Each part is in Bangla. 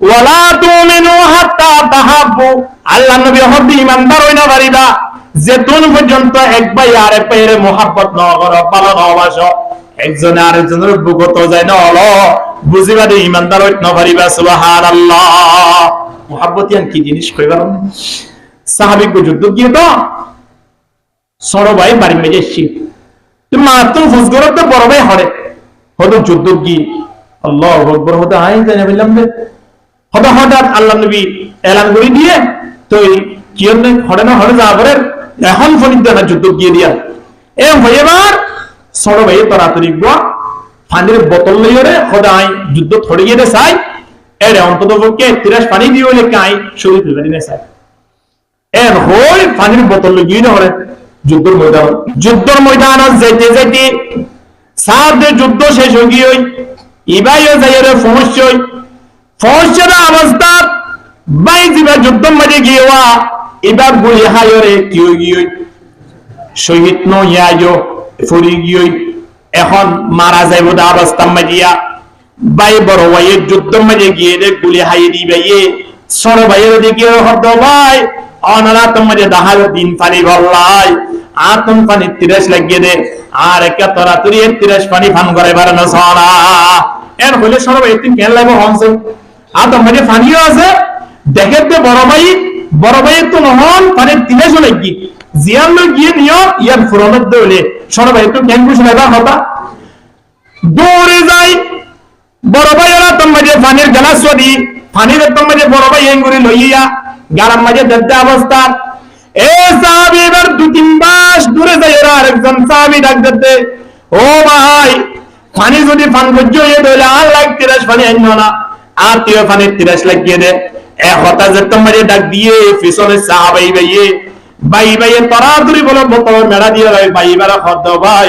ওয়ালা তুমিনু হাত্তা তাহাব্বু, আল্লাহ নবী হতে ইমানদার হইনা পারিবা যেতুন পর্যন্ত এক ভাই আরেক ভাইয়ের মোহাব্বত না করো, ভালো না বাসো, একজনে আরেকজনের বুকত যায় না হলো বুঝিবা দে ইমানদার হইতে না পারিবা। সুবহানাল্লাহ। মোহাব্বত ইয়ান কি জিনিস কইবার না। সাহাবী কো যুদ্ধ গিয়ে তো ছোট ভাই বাড়ি মেজে এসছি, তুমি মাত্র ফুস করতে বড় ভাই হরে হতো যুদ্ধ গিয়ে আল্লাহু আকবার হতে আই তাই না বললাম রে হঠাৎ আল্লাহ নবী এলান করে দিয়ে তো কি হরে না হরে যা করে এখন ফরিদ না যুদ্ধ গিয়ে দিয়া এ ভাইবার ছোট ভাই তাড়াতাড়ি গো পানির বোতল লইয়ে রে খোদাই যুদ্ধ থড়ে গিয়ে চাই এর অন্তত পক্ষে 30 পানি দিয়ে হলে কাই শরীর ফেলে না চাই এর হই পানির বোতল লইয়ে না হরে যুদ্ধের ময়দান যাইতে যাইতে সাহাবদের যুদ্ধ শেষ হয়ে গিয়ে ইবাইও যাইরে ফহসের অবস্থা বাই দিবা যুদ্ধ মাঝে গিয়েওয়া এবার গুলি হায়রে কি গিয়ে শহীদ নইয়ায়ো ফুরি গিয়ে এখন মারা যাইব দা অবস্থা মাজিয়া বাই বড় ভাইয়ের যুদ্ধ মাঝে গিয়ে রে গুলি হাইয়ে দিবে ছোট ভাইয়ের দিকে হদ ভাই অনারা তোমার দাহার দিন পানি বললাই আতম পানি 30 লাগিয়ে দে আর একা তোরা তুই 30 পানি ফান করে বাড়ানো সরা এর হলে সব একদিন কেন লাগবে হমসে আতম মানে পানিও আছে দেখতে বড় ভাই তো নহন পানি 30 লাগি জিয়ান লোক গিয়ে নিও ইয়ার ফুরনত দলে সব একটু কেন বুঝ লাগা হতা দৌড়ে যাই বড় ভাইরা তোমাদের পানির গ্লাস সদি পানির তোমাদের বড় ভাই এঙ্গুরি লইয়া গারাম মাঝে দেখতে অবস্থা এ সাহাবী এবার 2-3 মাস দূরে যায় আরেকজন সাহাবী ডাক দিতে ও ভাই পানি যদি পান করছো এ দলে আর লাগ 30 পানি আইনো না আর তুই পানি 30 লাগিয়ে দে এ হতা যে তোমারে ডাক দিয়ে পিছনে সাহাবী ভাই তাড়াতাড়ি বলে বোতল মেড়া দিয়ে ভাই এবার হদ ভাই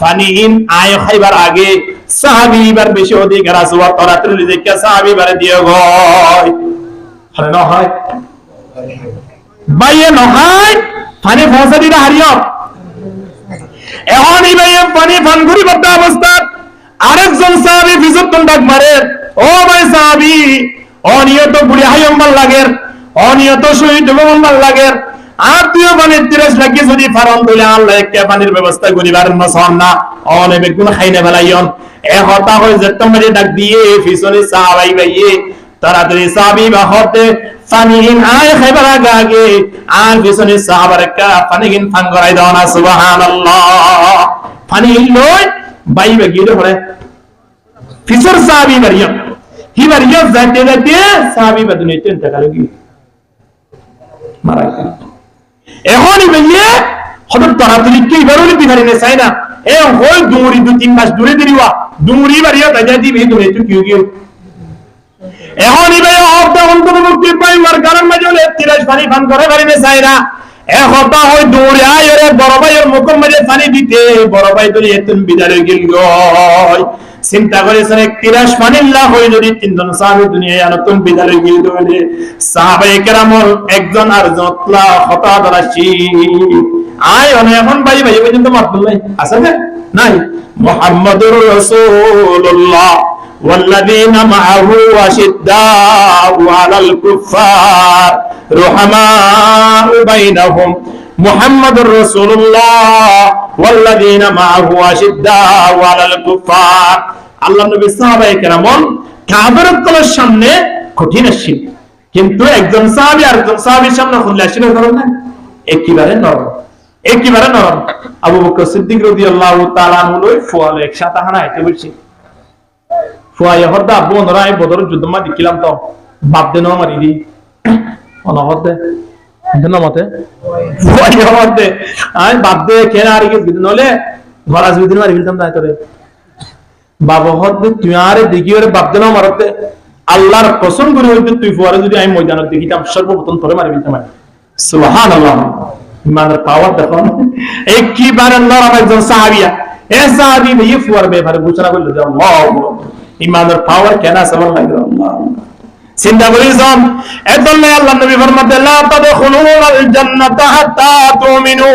পানি ইন আয় খাইবার আগে সাহাবী এবার বেশি অধিকার আছে তাড়াতাড়ি দেখে সাহাবী বারে দিয়ে গয় আরে না হয় ভাইয়ে নহয় পানি পৌঁছা দিলে হারিও এখন এই ভাইয়ে পানি পান করি বদ্ধ অবস্থা আরেকজন সাহাবী বিজুত্তন ডাক মারে ও ভাই সাহাবী অনিয়ত বুড়ি হাইম্বার লাগের অনিয়ত শহীদ হইবার লাগের আর তুইও পানি 30 লাগিয়ে যদি ফারন তুলে আল্লাহ একটা পানির ব্যবস্থা করিবার নসন না অনেক বেগুন খাইনে ফেলাইন এ হতা হয়ে যেত মেরে ডাক দিয়ে পিছনে সাহাবী ভাইয়ে তাড়াতাড়ি সাহাবী বা হতে পানিহীন আয় খাইবার আগে আর পিছনে সাহাবার একটা পানিহীন ফান করাই দাও না সুবহানাল্লাহ পানিহীন লই বাইবে গিয়ে পড়ে পিছর সাহাবী মারিয়াম হি মারিয়াম যাইতে যাইতে সাহাবী বাদনে টেনটা লাগি মারা গেল এখনই বলিয়ে হঠাৎ তাড়াতাড়ি কি বেরোলি বিহারি না চাই না এ হই ডুমুরি 2-3 মাস দূরে দিরিওয়া ডুমুরি বাড়িয়া তাজা দিবি দূরে তুই কি গিয়ে এখনই ভাই হপ্তা অন্তর্ভুক্তি পাইবার কারণ মাঝে 30 পানি পান করে পারি না চাই না এক হপ্তা হয় দৌড়ে আয় রে বড় ভাইয়ের মুখের মাঝে পানি দিতে বড় ভাই ধরে এতন বিদায় গেল গয় চিন্তা করেছেন 30 পানি না হয় যদি তিনজন সাহাবী দুনিয়ায় নতুন বিদায় গেল দলে সাহাবায়ে কেরামর একজন আর জতলা হতা দরাশি আয় অনে এখন ভাই পর্যন্ত মাতুল নাই আছে না নাই মুহাম্মাদুর রাসূলুল্লাহ والذين معه أشداء على الكفار رحماء بينهم محمد رسول الله والذين معه أشداء على الكفار আল্লাহ নবী সাহাবায়ে কেরাম কাফেরদের সামনে কঠিন ছিল কিন্তু একজন সাহাবী আর একজন সাহাবীর সামনে খুললে ছিল না একেবারে নরম আবু বকর সিদ্দিক রাদিয়াল্লাহু তাআলা আনহু ফুয়াল একসাথে হানা এতে বলছি ফুয়ায় হরদা আব্বু ওনরা এই বদর যুদ্ধ মা দেখিলাম তো বাপ দেন মারি দি অনহদে দেন মতে ফুয়ায় হরদে আই বাপ দে কেনা আর কি দিন হলে ঘরাজ দিন মারি ফেলতাম তাই তোরে বাবা হরদে তুই আরে দেখি ওরে বাপ দেন মারতে আল্লাহর কসম করে হইতে তুই ফুয়ারে যদি আমি ময়দানে দেখিতাম সর্বপ্রথম তোরে মারি ফেলতাম সুবহানাল্লাহ ইমানের পাওয়ার দেখো একবারে নরম একজন সাহাবিয়া এ সাহাবী ভাই ফুয়ার ব্যাপারে ঘোষণা করলো যে আল্লাহু ইমানের পাওয়ার কেন সবার লাগে আল্লাহ চিন্তা করেছেন এজন্য আল্লাহ নবী ফরমাতে লা তাদখুলুল জান্নাতা হাত্তা তুমিনু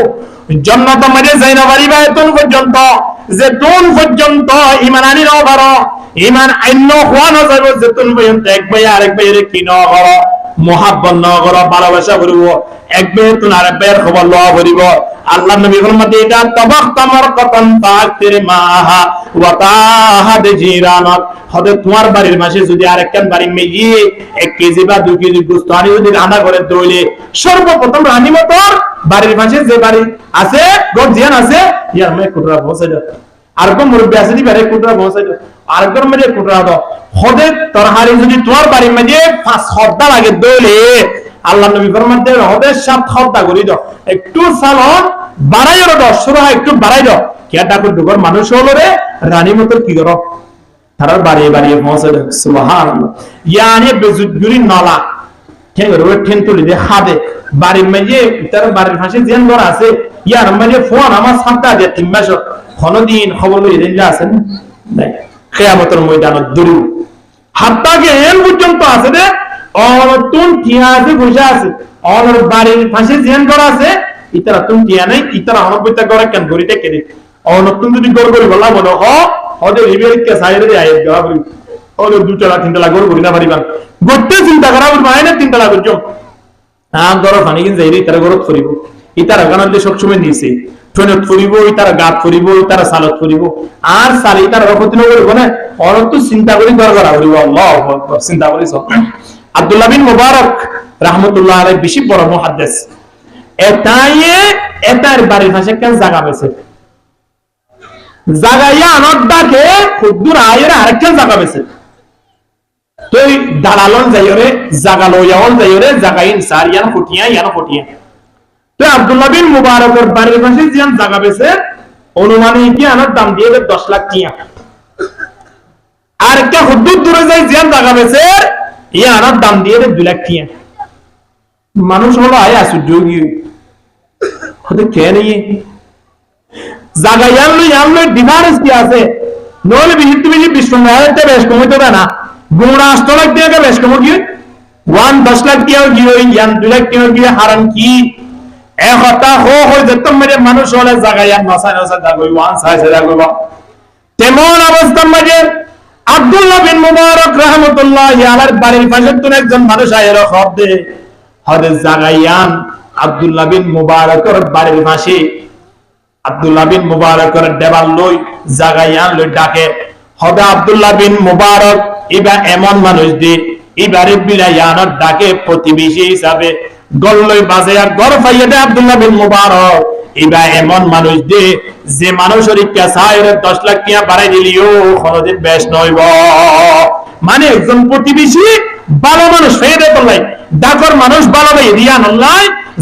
জান্নাত মানে যাইনা পারিবা এতন পর্যন্ত যে তুন পর্যন্ত ইমান আনি নাও পারো, ইমান আইন হওয়ানো যাবে যে তুন পর্যন্ত এক ভাই আরেক ভাইয়ের কি ন করো, মহাব্বত ন করো, ভালোবাসা করিব, এক ভাই তুন আরেক ভাইয়ের খবর লওয়া করিব। আল্লাহ নবী ফরমাতে এটা তাবাক্তামার কতন তাকতির মাহা ওয়া তাহাদ জিরানাত, হদে তোমার বাড়ির মাসে যদি আরেকখান বাড়ি মেগি 1 কেজি বা 2 কেজি গোশত আনি যদি রান্না করে দইলে, সর্বপ্রথম রানী মতর বাড়ির মাসে যে বাড়ি আছে গজিয়ান আছে ইয়ার মে কুটরা পৌঁছে দাও, আর কোন মুরব্বি আছে দিবারে কুটরা পৌঁছে দাও, আর কোন মে কুটরা দাও, হদে তরহারি যদি তোমার বাড়ির মাঝে 5 খদ্দা লাগে দইলে আল্লাহ নবী ফরমাতে হদে 7 খদ্দা করি দাও, একটু সালন বাড়াইও দাও, সুরা একটু বাড়াই দাও, কেটা কো দুগর মানুষ হলো রে রানী মতর কি করো তার বাড়িয়ে বাড়িয়ে পৌঁছে দাও। সুবহানাল্লাহ। ইয়ানি বেজুজুরি নলা ঠিক আছে ওই ঠেন তুলি দে হাদে বাড়ির মাঝে তার বাড়ির পাশে জেন ঘর আছে ইয়ার মাঝে ফোন আমার সাতটা দিয়ে 3 মাস কোনদিন খবর লই দিলা আছে নাই, কিয়ামতের ময়দানত দূর হাত্তা গেন পর্যন্ত আছে রে অনতুন টিয়া আছে বসে আছে, অন বাড়ির পাশে জেন ঘর আছে ইতারা তুন টিয়া নাই, ইতারা অনবইতা করে কেন গরিতে কেড়ে অনতুন যদি গড় গড়ি বলা বলো হদে রিবেল কে সাইরে দিয়ে আইব দেওয়া বলি ওরে 2 3 তলা গড় গড়ি না পারিবা গট্টে চিন্তা করা বলবা না 3 তলা করছো গড় ফানি কিন যাইরে তারা গড়ত করিব, ইতারা গানালে সব সময় নিছে ট্রেনত করিব, ইতারা গাত করিব, ইতারা সালত করিব, আর সালি ইতারা রফতিন করিব না অনন্ত চিন্তা করি গড় গড়া করিব। আল্লাহু আকবার। চিন্তা করি সব। আব্দুল্লাহ বিন মুবারক রাহমাতুল্লাহ আলাইহি বেশি বড় মুহাদ্দিস, এটার বাড়ির পাশে কেন জায়গা পেয়েছে, জায়গায় আনন্দ ডাকে খুদ্দুর আয়ের আরেকটা জায়গা পেয়েছে, তো দালালন যাইরে জায়গা লইয়াও যাইরে জায়গাইন সার ইয়ান ফুটিয়া তো আব্দুল্লাহ বিন মুবারকের বাড়ির পাশে জিয়ান জায়গা পেয়েছে অনুমানিক কি আনার দাম দিয়ে 10 লাখ টিয়া, আর একটা খুদ্দুর দূরে যাই জিয়ান জায়গা পেয়েছে ইয়া আনার দাম দিয়ে 2 লাখ টিয়া। মানুষ হলো আয় আশ্চর্য হতে কে নেই জায়গা ইয়ানলো ডিফারেন্স কি আছে, নইলে বিহিত বিহি বিশ্বনাথে বেশ কমতে না গুণা 8 লাখ দিয়ে বেশ কম কি 10 লাখ দিয়ে কি ওই ইয়ান 2 লাখ দিয়ে কি হারাম কি এক হতা হই যেত মেরে মানুষ হলে জায়গা ইয়ান নসাই দাগই 1 সাইজ দাগই তেমন অবস্থা মাঝে আব্দুল্লাহ বিন মুবারক রাহমাতুল্লাহি আলাইহির বাড়ির পাশে তো একজন মানুষ আয়ের হদে হদে জায়গা ইয়ান আব্দুল্লাহ বিন মুবারকের বাড়ির পাশে আব্দুল্লাহ বিন মুবারকের দেওয়াল লই জাগাইয়ান লই ডাকে হবে আব্দুল্লাহ বিন মুবারক ইবা এমন মানুষ দি ইবারে বিলাইয়ানোর ডাকে প্রতিবেশী হিসাবে গল্লই বাজায়া গড় পাইয়া দে আব্দুল্লাহ বিন মুবারক ইবা এমন মানুষ দি যে মানুষের কেসায়ের 10 লাখ টাকা বাড়াই দিলিও কোনদিন বেশ নইব, মানে একজন প্রতিবেশী ভালো মানুষ ফেদে বললাই ডাকর মানুষ ভালো ভাই রিয়ান আল্লাহ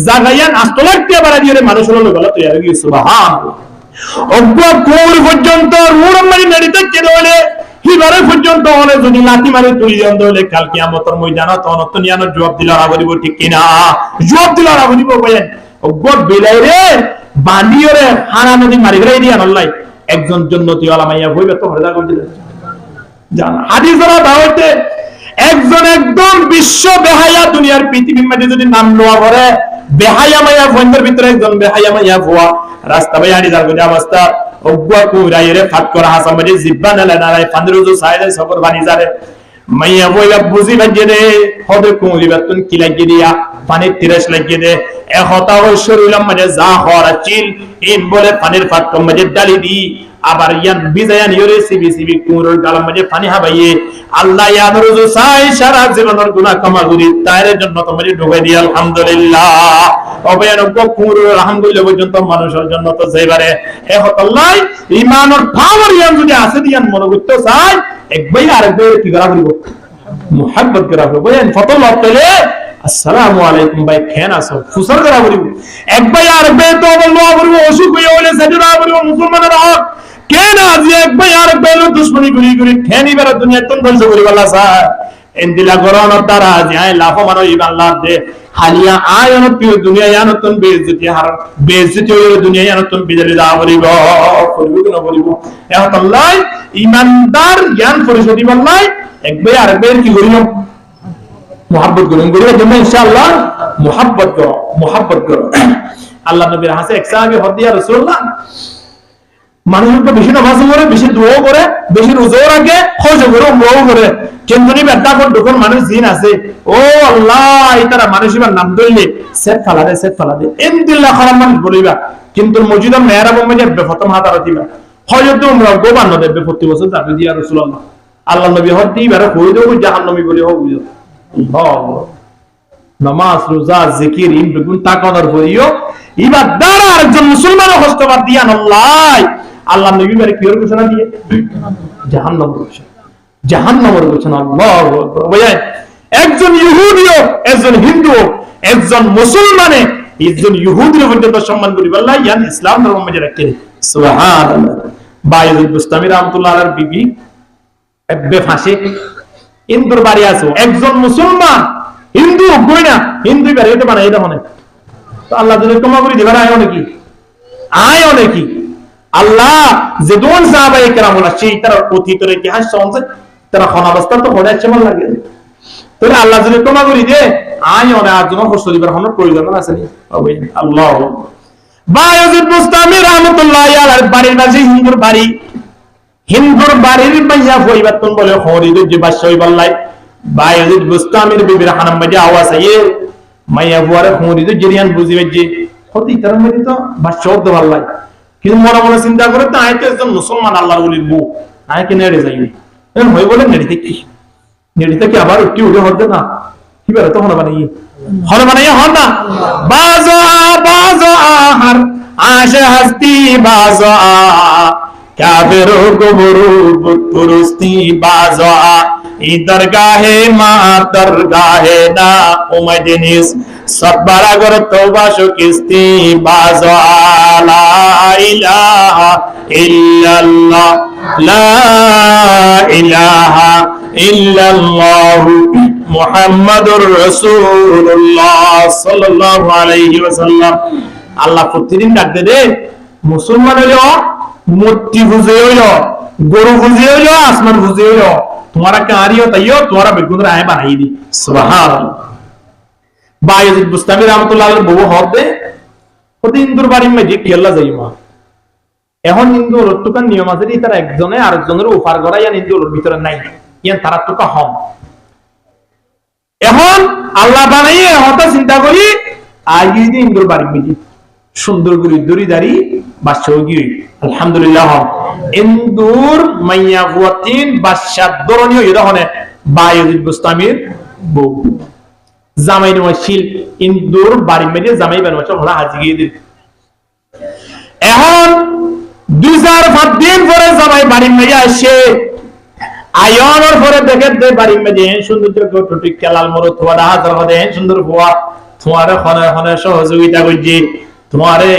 জাগাইয়ান 8 লাখ টাকা বাড়াই দিয়ে মানুষ হলো ভালো তো আর কি সুবহানাল্লাহ। অগ্বা কোর পর্যন্ত মুরম্মারি নড়িতে কেদলে হিবারে পর্যন্ত হলে যদি লাঠি মারি তুলি দেন দলে কাল কিয়ামতের ময়দানত অনত নিয়ানোর জবাব দিলা রাবলিব ঠিক কিনা, জবাব দিলা রাবলিব বলেন অগ্বা বিলাইরে বান্দিয়রে হানা নদী মারি গলাই দিয়ান আল্লাহ একজন জান্নাতি ওয়ালা মাইয়া হইবে তো হরদা কই দিলেন জানা হাদিসরা দাওয়াতে একজন একদম বিশ্ব বেহায়া দুনিয়ার পৃথিবীর মধ্যে যদি নাম লওয়া করে বেহায়া মাইয়া ফন্দের ভিতরে একজন বেহায়া মাইয়া ভুয়া রাস্তা বাইয়াড়ি যার গজা অবস্থা অগ্বা কুরাইরে ফাত করা হাসান মাঝে জিব্বান নালাই ফান্দেরুজু সাইদে সফর বানি যারে মাইয়া বইয়া বুঝি লাগিয়ে দে হবে কুরি বেতন কি লাগিয়ে দিয়া পানির তিরাস লাগিয়ে দে এক হতা ওই শরীরের মধ্যে যা হওয়ার চিল ইন বলে পানির ফাত কম মধ্যে ডালি দি আবার ইয়ান বিজায়ান ইরে সিবি কুরুর গালার মধ্যে পানি হাবাইয়ে আল্লাহ ইয়ান রুজু সাই সারা জীবনের গুনাহ ক্ষমা করি তার জন্য তোমারে ঢুকাই দি আলহামদুলিল্লাহ অবয়ানজ্ঞ কুরুর আলহামদুলিল্লাহ পর্যন্ত মানুষের জন্য তো যাইবারে এ হতাল্লাহ ঈমানের পাওয়ার ইয়ান যদি আছে দিয়ান মনে করতে চাই একবার আরেকবার কি করা হইব মুহাব্বত করা হইব বলেন ফতল পেলে আসসালামু আলাইকুম ভাই কেন আছো ফুসর করা বলিব একবার আরেকবার তো বলবো বলবো অসুখ হয়ে হলে সেটা বলবো মুসলমানের হক কেন আজ একবার আরেকবার দুশমনি করি কেন এবার দুনিয়া তুন ধ্বংস করি বলা স্যার এন্দিলা গরন তারা যায় লাফ মানো ইমান লাভ দে হালিয়া আয়ন পিও দুনিয়া ইয়ানতন বেইজ্জতি হার বেইজ্জতি হইলো দুনিয়া ইয়ানতন বিজলি দা বলিব করবি কোন বলিব এখন আল্লাহ ইমানদার জ্ঞান পরিশোধি বললাই একবার আরেকবার কি করিল মুহাব্বত করুন গরিবের জন্য ইনশাআল্লাহ মুহাব্বত করো আল্লাহ নবীর হাসে এক সাহাবী হদিয়া রাসূলুল্লাহ মানুষের তো বেশি নামাজ করে, বেশি দোয়া করে, বেশি রোজাও রাখে, হজ করে, উমরাও করে, কিন্তু নি বেদা কোন দোকান মানুষ জিন আছে, ও আল্লাহ ইতারা মানুষ এবার নাম ধরলে সেট ফালা দে ইনদিল্লাহ খারাপ মানুষ বলিবা, কিন্তু মসজিদে মেহরাব মধ্যে প্রথম হাতারা দিবা, হজত উমরা গোবান দেবে প্রতি বছর যাবে দিয়া রাসূলুল্লাহ আল্লাহ নবী হজ দিবার কই দেব জাহান্নামী বলে হোক আল্লাহ। নামাজ রোজা জিকির ইন বেগুন তাকওয়ার পরিও ইবার দ্বারা একজন মুসলমানও হস্তবাদ দিয়া আল্লাহ আল্লাহ নবী বারে কি ঘোষণা দিয়ে জাহান্নাম ঘোষণা, জাহান্নামের ঘোষণা। আল্লাহু আকবার। বুঝায় একজন ইহুদিও, একজন হিন্দু, একজন মুসলমানে একজন ইহুদির পর্যন্ত সম্মান করি আল্লাহ ইয়ান ইসলাম ধর্ম মধ্যে রাখে। সুবহানাল্লাহ। বায়ুল বুস্তামি রাহমাতুল্লাহ আলাইহির বিবি এববে ফাঁসে ইন্দুর বাড়ি আছে, একজন মুসলমান হিন্দু কই না হিন্দু বাড়ি হতে বানাই এটা মনে তো আল্লাহ যদি তোমা করে দিবার আয় অনেকি আল্লাহ যে দোন সাহাবায়ে কেরাম হলো সেই তার অতীতের ইতিহাস শুনছে, তারা খনাবস্তা তো হড়ে চমন লাগে, তাহলে আল্লাহ যদি তোমা করে দে আয় অনেক আজ জন্য কষ্ট দিবার কোনো প্রয়োজন আছে নি। আল্লাহ বায়ুল বুস্তামি রাহমাতুল্লাহ আলাইহির বাড়ির মাঝে হিন্দুর বাড়ির মাইয়া পরিবর্তন বলে হরিদের যে বাদশা হইবাল্লাই বায়ুল বুস্তামির বিবির হানাম মাঝে আওয়াজ আইয়ে মাইয়া বুয়ারে হরিদের জেরিয়ান বুঝিবে যে হতি তার মধ্যে তো বাদশা হতে পারলাই, কিন্তু মনে মনে চিন্তা করে তো আয় তো একজন মুসলমান আল্লাহর ওলির বউ আয় কি নেড়ে যাইবে হই বলে নেড়িতে কি আবার একটু উঠে হতে না কি বেড়ে তো হন বানাইয়ে হন না বাজো আহার আশে হাস্তি বাজো কাফেরো গোবরু পুরুস্তি বাজো ই দরগাহে মা দরগাহে না উমদিনিস সববারা গর তওবা শুকিস্তি বাজো লা ইলাহা ইল্লাল্লাহ লা ইলাহা ইল্লাল্লাহু মুহাম্মাদুর রাসূলুল্লাহ সাল্লাল্লাহু আলাইহি ওয়াসাল্লাম। আল্লাহ প্রতিদিন ডাকতে দে মুসলমান হইলো মূর্তি পূজা হইলো, গরু পূজা হইলো, আসমান পূজা হইলো, তোমারা কারিও তাইও তোমারা বেগুনের আয় বানাই দি। সুবহানাল্লাহ। বায়ুল বুস্তামি রাহমাতুল্লাহ আলাইহি বউ হবে প্রতি ইন্দুর বাড়ির মধ্যে কেল্লা যাইমা, এখন ইন্দুর টুকার নিয়ম আছে তারা একজনে আরেকজনের উপহার করাই আর ইন্দুর ভিতরে নাই ইয়ান তারা টুকা হম। এখন আল্লাহ বানাইয়ে হতা চিন্তা করি আগে দিন ইন্দুর বাড়ির মধ্যে সুন্দর করে দড়ি দাঁড়ি বাদশাহ গিয়ে আলহামদুলিল্লাহ ইন্দুর মাইয়া বুয়াতিন বাদশাহ দরণীয় ইরহনে বায়ুল বুস্তামির বউ জামাই নওয়াশিল ইন্দুর বাড়ির মধ্যে জামাই বানাচ্ছে ওরা হাজি গিয়ে দিল। এখন 2-4 দিন পরে জামাই বাড়ির মধ্যে আসে আয়নের পরে দেখে দে বাড়ির মধ্যে সৌন্দর্য টুটি খেলাল মরো তোমার হাজার হদে সুন্দর বুয়া তোমার খনে সহযোগিতা করছে তোমারে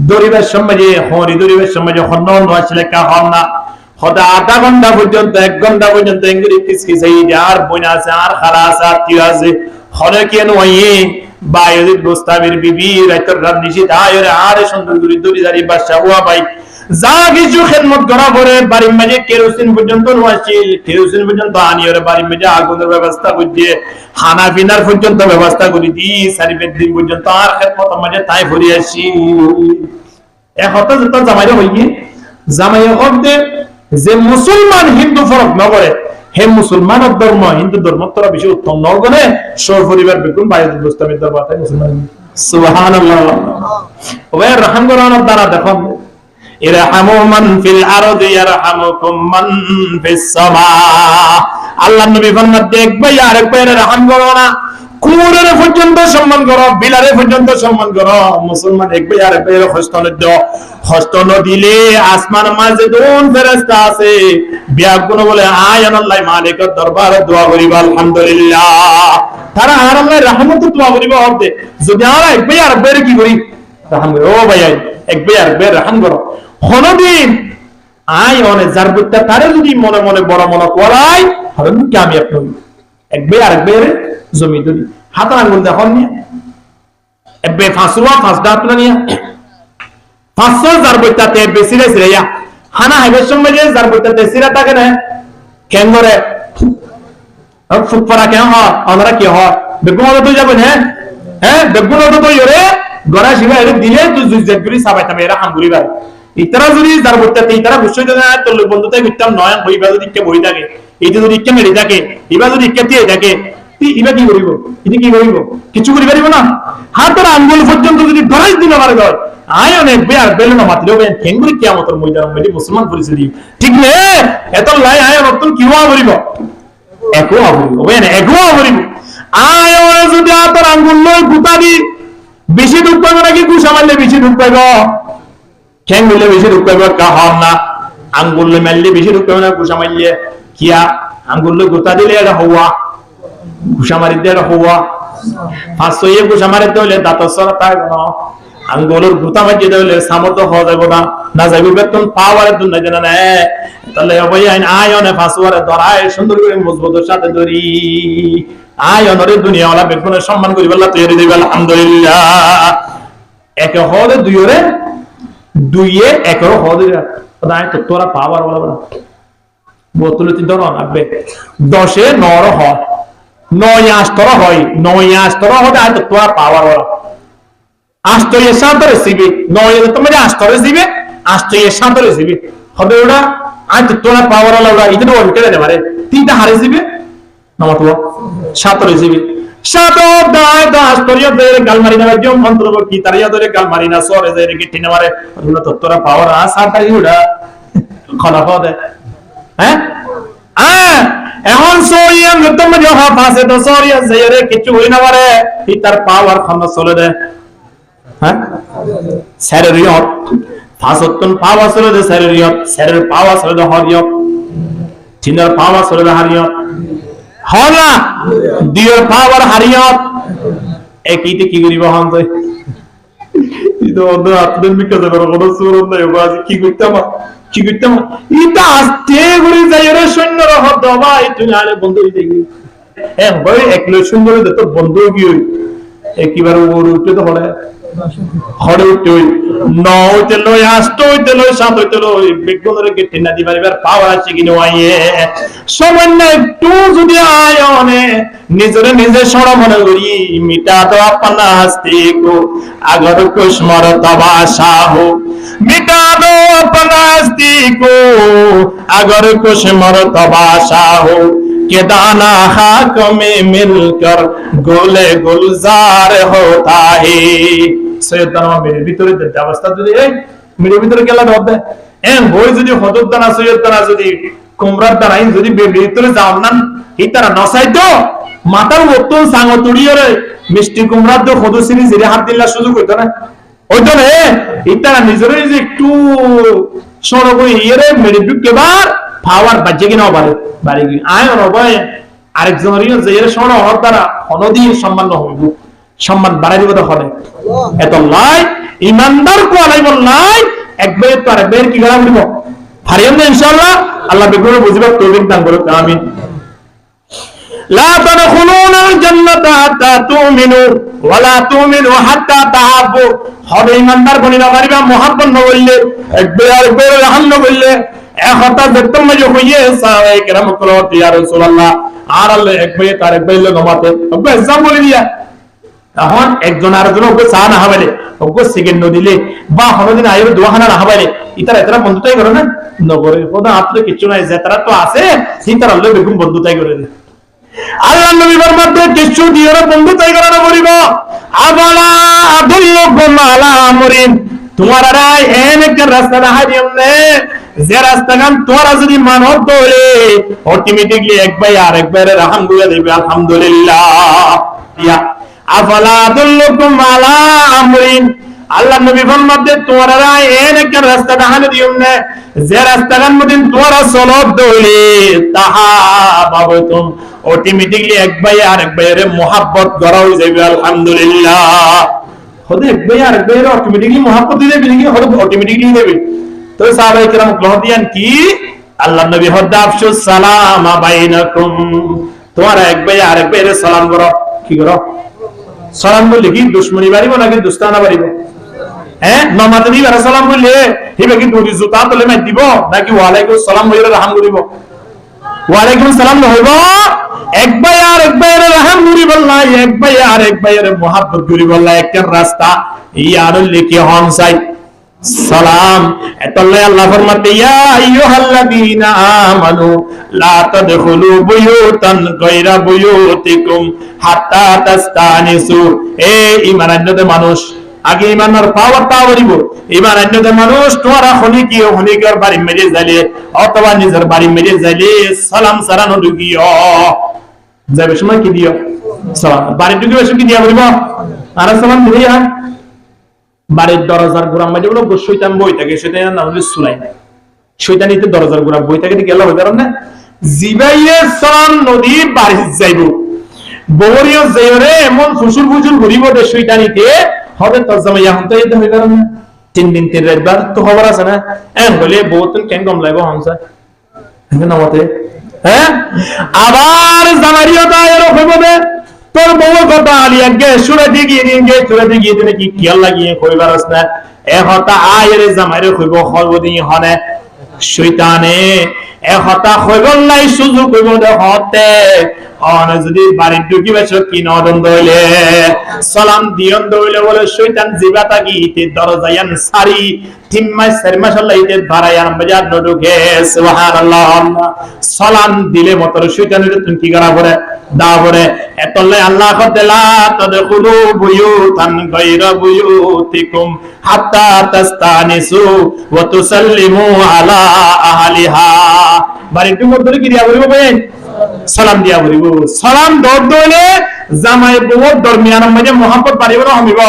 দরিবের সমাজে হরি দরিবের সমাজে হন্ন আসলে কা হন না হদা আধা ঘন্টা পর্যন্ত 1 ঘন্টা পর্যন্ত এঙ্গরি কিসকিসাই আর বইনা আছে আর খালা আছে আত্মীয় আছে হরে কেন ওই বায়ুল বুস্তামির বিবি রাইতর রাত নিশিত আয়রে আরে সুন্দর করে দড়ি দাঁড়ি বাদশা বুয়া ভাই যা কিছু খেদমত করা পরে বাড়ির মাঝে কেরোসিন পর্যন্ত নওয়াছিল, কেরোসিন পর্যন্ত আনিয়রে বাড়ির মাঝে আগুনের ব্যবস্থা করছে, খানা পিনার পর্যন্ত ব্যবস্থা করে দি সারিবের দিন পর্যন্ত আর খেদমত মাঝে তাই ভরে আসি। এক হতা যত জামাইরে হই গিয়ে জামাইয়ে হকতে যে মুসলমান হিন্দু ফরক নগরে হে মুসলমানের ধর্ম হিন্দু ধর্ম তোরা বেশি উত্তম নগরে সর পরিবার বেগুন বায়ুল বুস্তামির দরবারে মুসলমান। সুবহানাল্লাহ। ওয়ে রহম করানোর দ্বারা দেখো ইরহামু মান ফিল আরদি ইয়ারহামুকুম মান ফিস সামা। আল্লাহ নবী ফরমান দেখবে আরেক বাইরে রহম করো না, কুকুরের পর্যন্ত সম্মান করো, বিলারে পর্যন্ত সম্মান করো, মুসলমান দেখবে আরেক বাইরে হস্ত দাও, হস্ত দিলে আসমান মাঝে দুন ফেরেশতা আছে বিয়াগুন বলে আয় আল্লাহ মালিকের দরবারে দোয়া করিবা আলহামদুলিল্লাহ, তারা আর আল্লাহর রহমত দোয়া করিবা হবে। যদি আমরা একবার আরেক বাইরে কি করি রহম করো, ও ভাই একবার আরেক বাইরে রহম করো হনদিন আয় অনেক যার বুদ্ধা তারে যদি মনে মনে বড় মনে করাই হরেন কি আমি আপনার একবার আরেকবার জমি ধরি হাত আঙ্গুল দেখুন নিয়ে একবার ফাঁসুয়া ফাঁসটা আপনার নিয়ে 500 যার বুদ্ধাতে বেশি রেছে রেয়া হানা হাইবের সঙ্গে যে যার বুদ্ধাতে সিরা থাকে না কেন করে ফুক পড়া কেন হয় আমরা কি হয় বেগুন তো যাবেন হ্যাঁ বেগুন তো ইরে গড়া শিবা এর দিলে তুই জুজেগুলি সাবাইতাম এরা হাঙ্গুরি ভাই ইতারা যদি যার বলতে ইতারা বুঝছই না তোর বন্ধুতাই করতাম নয় হইবা যদি কে বই থাকে এই যদি কে মেরে থাকে এবা যদি কে দিয়ে থাকে ইবা কি করিব ইনি কি করিব কিছু করি পারিব না হাতের আঙ্গুল পর্যন্ত যদি ধরাই দিন আমার ঘর আয় অনেক বেয়ার বেলে না মাতিল বেন কেঙ্গুরি কিয়ামতের ময়দানে মেরি মুসলমান পরিস্থিতি ঠিক নে এত লাই আয় নতুন কি হওয়া করিব একো করিব বেন একো করিব আয় ওরে যদি হাতের আঙ্গুল লই গুতা দি বেশি দুঃখ পাইব নাকি গুছা মারলে বেশি দুঃখ পাইব ঠ্যাং মিললে বেশি দুঃখ পাইব কাহার না আঙ্গুল মারলে বেশি দুঃখ পাইব না গুছা মারলে কিয়া আঙ্গুল গুতা দিলে এটা হওয়া গুছা মারি দিয়ে এটা হওয়া 500 গুছা মারি দিলে দাঁত সরা তাই না আঙ্গুলের গুতা মারি দিলে সামর্থ্য হওয়া যাবে না যাবে বেতন পাওয়ারের জন্য জানা না তাহলে ভাই আয় অনে 500 ধরায় সুন্দর করে মজবুতের সাথে ধরি আয় অনরে দুনিয়া ওয়ালা বেগুনের সম্মান করি আল্লাহ তৈরি দিবে আলহামদুলিল্লাহ একে হদে দুইয়ে একর হদে তাই তো তোরা পাওয়ার বলা বোতলতি ধরো আবে 10 এ 9 হয় 9 আস্তর হয় 9 আস্তর হতে আয় তো তোরা পাওয়ার বলা আস্তরের সাথে রেসিবি 9 এ তুমি আস্তরে দিবে আস্তরের সাথে রেসিবি হবে ওটা আয় তো তোরা পাওয়ার বলা এটা ওর কেটে দেবারে তিনটা হারে দিবে নামাতো সাতরে দিবে সাতো দায় দাস করিয়া দেরে গালমারি না জম মন্ত্র কি তারিয়া ধরে গালমারি না সরে যায় রেগে টিনে মারে ওগুলো তো তোরা পাওয়ার আসাটাই ওটা খলা হবে হ্যাঁ এখন সরিয়া নতম যহা ফাসে তো সরিয়া যায়রে কিছু হই না পারে ই তার পাওয়ার খন্ড চলে দে হ্যাঁ শরীরিয়ত ফাসতন পাওয়া চলে দে শরীরিয়ত শরীর পাওয়া চলে দে হরিয়ত চিনার পাওয়া চলে দে হরিয়ত হলা দিয়র পাওয়ার হারিয়ত একইতে কি করিব হন তো ইতো অন্য আত্মদিন বিকাশ করে কোন সুরত নাই বাজ কি করতাম ইতা আস্তে করে যাইরে সৈন্য রহ দবা ইতো আলে বন্ধু হই দেখি ভাই একলো সুন্দর দে তো বন্ধু কি হই একবার ওর উঠতে তো হলে হড়ে উঠতে হই নয়তে লই আষ্ট হইতে লই সাত হইতে লই বেগুনের গেটে না দিবার পাওয়ার আছে কিনো আইয়ে সামান্য একটু যদি আয়নে নিজে সরম মনে করি মিটা তো আপনা হস্তে কো আগর কুশমর তবাশা হো মিটা দো আপনা হস্তে কো আগর কুশমর তবাশা হো के दाना खाक में मिलकर गोले गुलजार होता है সৈয়দ দানা মেরে ভিতরে যে অবস্থা যদি এই মেরে ভিতরে গেলা হবে বই যদি হদর দানা সৈয়দ দানা যদি কুমড়ার দানা যদি ভিতরে যাও না ইতারা নসাইতো মাথার মতন সাঙ্গ তুড়িয়ে মিষ্টি কুমড়ার তো হদর সিনি জিরে হাত দিলা সুযোগ হইতো না ওইতো না ইতারা নিজেরই যে একটু সরব ইয়েরে মেরে কেবার পাওয়ার বাজে কিনা পারে বাড়ি গিয়ে আয় নয় আরেকজনের যে শোনো হর দ্বারা অনদীর সম্মান হইব সম্মান বাড়াই দিব হলে এত লাই ইমানদার কো আলাই বললাই একবার তো আরেকবার কি গলা দিব ফারিয়াম না ইনশাআল্লাহ আল্লাহ বেগুন বুঝিবার তৌফিক দান করুক আমিন লা তাদখুলুনাল জান্নাতা হাত্তা তুমিনু ওয়া লা তুমিনু হাত্তা তাহাব্বু হবে ইমানদার বনিনা পারিবা মুহাব্বত নবললে একবার রাহান্ন বললে একটা দেখতাম না যে হইয়ে সাহাবায়ে কেরাম কল ইয়া রাসূলুল্লাহ আর আল্লাহ একবার তার একবার নমাতে ওকে এক্সাম বলে দিয়া এখন একজন আরেকজন ওকে চা না হাবাইলে ওকে সেকেন্ড দিলে বা হনদিন আইরে দোয়াখানা না হাবাইলে ইতারা বন্ধুতাই করে না নগরে খোদা আপনি কিছু নাই যে তারা তো আছে ইতারা আল্লাহ বেগুন বন্ধুতাই করে দেয় আল্লাহ নবীর মধ্যে কিছু দিয়ে বন্ধুতাই করে না বলিব আবালা আদুল্লুকুম আলা আমরিন তোমার রায় এন একটা রাস্তা না হারিয়ে যে রাস্তাগান তোরা যদি মানব ধরে অটোমেটিকলি একবার আরেকবার আলহামদুলিল্লাহ দেবে আলহামদুলিল্লাহ ইয়া আফালা আদুল্লুকুম আলা আমরিন আল্লাহ নবী ফরমাতে তোরা রায় এন একটা রাস্তা না হারিয়ে যে রাস্তাগান মধ্যে তোরা চলত ধরে তাহা বাবতুম অটোমেটিকলি একবার আরেকবার মোহাব্বত করা হয়ে যাবে আলহামদুলিল্লাহ হতে একবার আরেকবার অটোমেটিকলি মোহাব্বত দিবে বিলিকে হতে অটোমেটিকলি দেবে তো সাহাবায়ে কেরাম লহদিয়ান কি আল্লাহ নবী হদ্দা আফসুস সালাম বাইনাকুম তোমরা একবার আরেকবার সালাম করো কি করো সালাম বললে কি দুশমনি বাড়িব নাকি দুস্তানা বাড়িব মামাতে দিবার সালাম বললে হিবে কি দুটি জুতা তলে মাই দিব নাকি ওয়ালাইকুম সালাম হইলে রাহাম করিব ওয়ালাইকুম সালাম হইব একবার আরেকবার রাহাম করিব আল্লাহ একবার আরেকবার মোহাব্বত করিব আল্লাহ একটা রাস্তা ই আর লিখে হন চাই সালাম। এতলে আল্লাহ ফরমাতে ইয়া আইয়ুহাল্লাযীনা আমানু লা তাদখুলু বুয়ুতান গায়রা বুয়ুতিকুম হাত্তা তাস্তানিসু। এ ঈমান আনতে মানুষ, আগে ঈমানের পাওয়ারটা বলিব। ঈমান আনতে মানুষ তোরা খনিকর বাড়ি মেরে যাইলে অথবা নিজের বাড়ি মেরে যাইলে সালাম সারানো ঢুকিও। যাবে সময় কি দিও? সালাম। বাড়ি ঢুকিও কি দিয়া বলিব? আর সালাম দিয়া বাড়ির দরজার গোড়া মাঝে বলো শয়তান বই থাকে, শয়তানের নাম হলো সুলাইম। শয়তানিতে দরজার গোড়া বই থাকে গেল হই পারেন না। জিবাইয়ে সালাম নদী বাড়ি যাইব, বড়িও যাইরে এমন ফুসুর ফুসুর ঘুরিব দে শয়তানিতে হবে তরজমা এখন তো এটা হই পারেন না। 3 দিন 3 রাত বার তো খবর আছে না, এম বলে বহুত কেন কম লাগবে হামসা নামতে। হ্যাঁ, আবার জামারিও দায়ের হইব দে তোর বউ কথা আলিয়া গে সুরে দিগিয়ে দিনে কি খেয়াল লাগিয়ে কইবার আছে না। এহতা আয়ের জামাইরে কইব হলবদি হনে শয়তানে এহতা কইবল নাই সুযোগ কইব দে হতে অন যদি বাড়ি ঢুকি বেশ কি নদন দইলে সালাম দিয়ন দইলে বলে শয়তান জিবাতা গিতে দরজায়ান সারি তিম্মাই সারি মাশাআল্লাহ ইতে বারায়ান বাজার নডুকে সুবহানাল্লাহ। সালাম দিলে মতর শয়তানের তুমি কি করা পড়ে দা পড়ে। এতলে আল্লাহ কতলা তাদখুলু বুয়ুতান গায়রা বুয়ুতিকুম হাত্তা তাস্তানিসু ওয়া তুসাল্লিমু আলা আহলিহা। বাড়ি ঢুকি মতর কি দিয়া বলিব ভাই? সালাম দিয়া বলিব। সালাম দর দইলে জামাই বউর দরমিয়ানের মধ্যে মহব্বত বাড়িব না হমিব?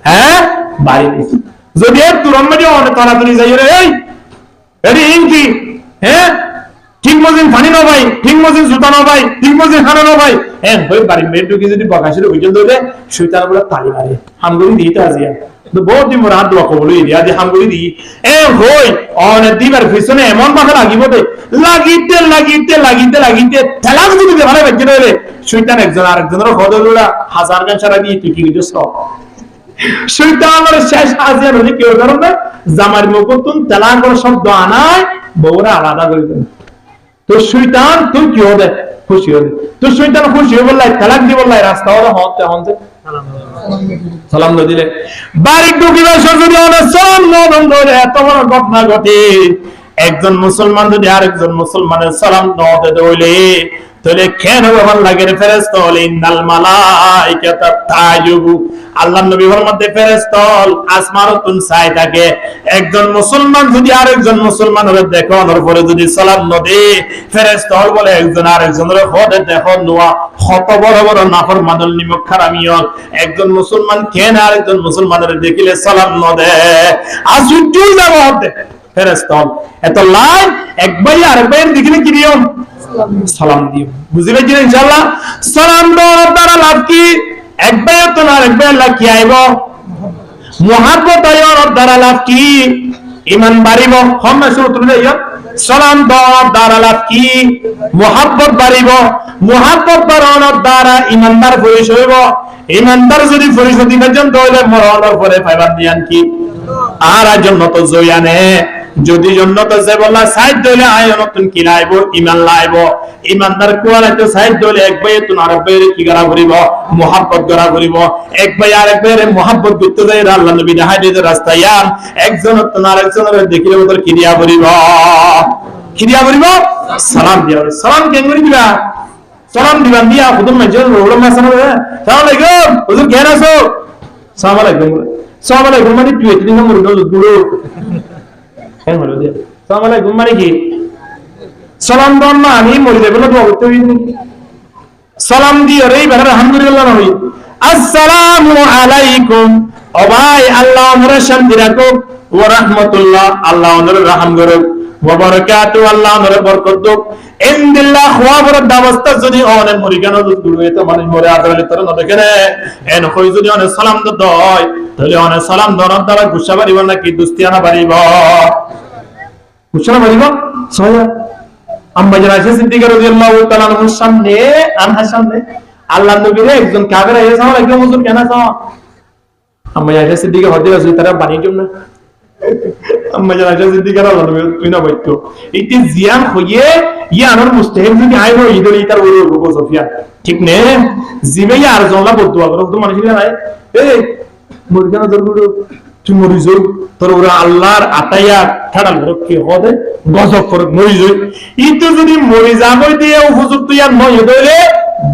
হ্যাঁ, বাড়িব। যদি তোর মধ্যে অনেক তাড়াতাড়ি যাই রে এই এরি ইনকি হ্যাঁ ঠিক মজিন পানি না ভাই, ঠিক মজিন জুতা না ভাই, ঠিক মজিন খানা না ভাই, হ্যাঁ ভাই বাড়ি মেয়ে ঢুকে যদি বকাশির অভিযোগ ধরে শয়তান বলে তালি মারে হামগুলি দিতে আজিয়া তো বহুত দিন রাত লক্ষ্য বলি দিয়া যে হামগুলি দি এ হই অনেক দিবার পিছনে এমন ভাবে লাগিব দে লাগিতে লাগিতে লাগিতে লাগিতে ঠেলা যদি ভালো বেঁচে রইলে শয়তান একজন আরেকজনের হদরুলা হাজার গান সারা দিয়ে তুই কি দিস শয়তানের শেষ আজিয়া নদী কেউ কারণ না জামার মুকুতুন তেলা করে শব্দ আনায় বউরা আলাদা করে দেন। তো শয়তান তুই কি হবে খুশি হবে, তো শয়তান খুশি হয়ে বললাই তালাক দি বললাই রাস্তা হলো হতে হতে সালাম দিলে বাড়ি ঢুকিবার যদি অনেক সালাম নদন ধরে এত বড় ঘটনা ঘটে একজন মুসলমান যদি আরেকজন মুসলমানের সালাম নদে দইলে তাহলে কেন ব্যবহার লাগে রে ফেরেশতা হলে ইন্নাল মালাইকাতা তাজুবু আল্লাহর নবী ফরমাতে ফেরেশতা আসমানুন সাই থাকে। একজন মুসলমান যদি আরেকজন মুসলমানের দেখো ওর পরে যদি সালাম নদে ফেরেশতা বলে একজন আরেকজনের হদে দেখো নোয়া কত বড় বড় নাফরমানুল নিমক খারামিও একজন মুসলমান কেন আরেকজন মুসলমানের দেখিলে সালাম নদে আসুজুল যাব হতে ফেরেশতা এত লাইন একবার আরেকবার দেখিলে কি দিও সালাম দিও। বুঝি পাইছেন ইনশাআল্লাহ? সালাম দেওয়ার দ্বারা লাভ কি? একবার তো না একবার লাভ কি আইব? মুহাব্বত আইওর দ্বারা লাভ কি? ঈমান বাড়িব। হম্মা শুরুতুল ইয়া সালাম দেওয়ার দ্বারা লাভ কি? মুহাব্বত বাড়িব। মুহাব্বত বাড়ানোর দ্বারা ঈমানদার পরিচয় হইব। ঈমানদার যদি পরিচয় পর্যন্ত হইলে মরণের পরে পাইবার দিয়ান কি? আর জন্নত জয়ানে যদি জন্নত যে বলা সাইড দইলে আয় নতুন কি লাইব ঈমান লাইব। ঈমানদার কোয়ালে তো সাইড দইলে এক ভাই তুন আরেক ভাইরে কি করা করিব মুহাব্বত করা করিব। এক ভাই আরেক ভাইরে মুহাব্বত করতে যায় আল্লাহ নবী দেখাই দিতে রাস্তা ইয়াম একজন তুন আরেকজনের দেখিলে ওদের কি দিয়া করিব কি দিয়া করিব সালাম দিয়া। সালাম কেন করি দিবা? সালাম দিবান দিয়া খুদুম মাইজল রোল মাসানা সালাম আলাইকুম হুজুর কেন আছো? সালাম আলাইকুম সালাম আলাইকুম মানে তুই এতদিন নম্বর গুলো কেন হলো দিয়া সালাম আলাইকুম মানে কি? সালাম দন না আমি মরি দেব না তো সালাম দিও রে ভাই আলহামদুলিল্লাহ না হই আসসালামু আলাইকুম ও ভাই আল্লাহ ওমরে শান্তি রাখুক ওয়া রাহমাতুল্লাহ আল্লাহ ওমরে রহম করুক ওয়া বারাকাতু আল্লাহ ওমরে বরকত দাও ইনদিল্লাহ খওয়াবর দাবস্তা যদি অনে মরি কেন দুলু এত মানে মরে আদরলে তোর না দেখে এন কই যদি অনে সালাম দয় তাহলে অনে সালাম দরার দ্বারা গুসা বাড়িব নাকি দুস্তিয়ানা বাড়িব? গুসা বাড়িব। সয়া আম্মা জানা আয়েশা সিদ্দিকা রাদিয়াল্লাহু তাআলা আনহার সামনে আল্লাহর নবীর একজন কাফের এসে আমার একদম হুজুর কেন আছো? আম্মা আয়েশা সিদ্দিকা হতে আছে তারা বানিয়ে জন্য আম্মা জানা আয়েশা সিদ্দিকা রাদিয়াল্লাহু তাআলা তুই না বাইতো ইতি জিয়ান হইয়ে ইয়ানোর মুস্তাহিব যদি আইবো ইদলি তার ওই রূপ সোফিয়া ঠিক নে জিবে আর জনলা বদুয়া করো তো মানুষ না এই মুরগানা দরগুড়ো তুই মরিস তোর ওরা আল্লাহর আতাইয়া ঠাড়াল কি হবে গজব করে মরিস ইতো যদি মরি যাবই দিয়ে উপযুক্ত ইয়ার নয় হইলে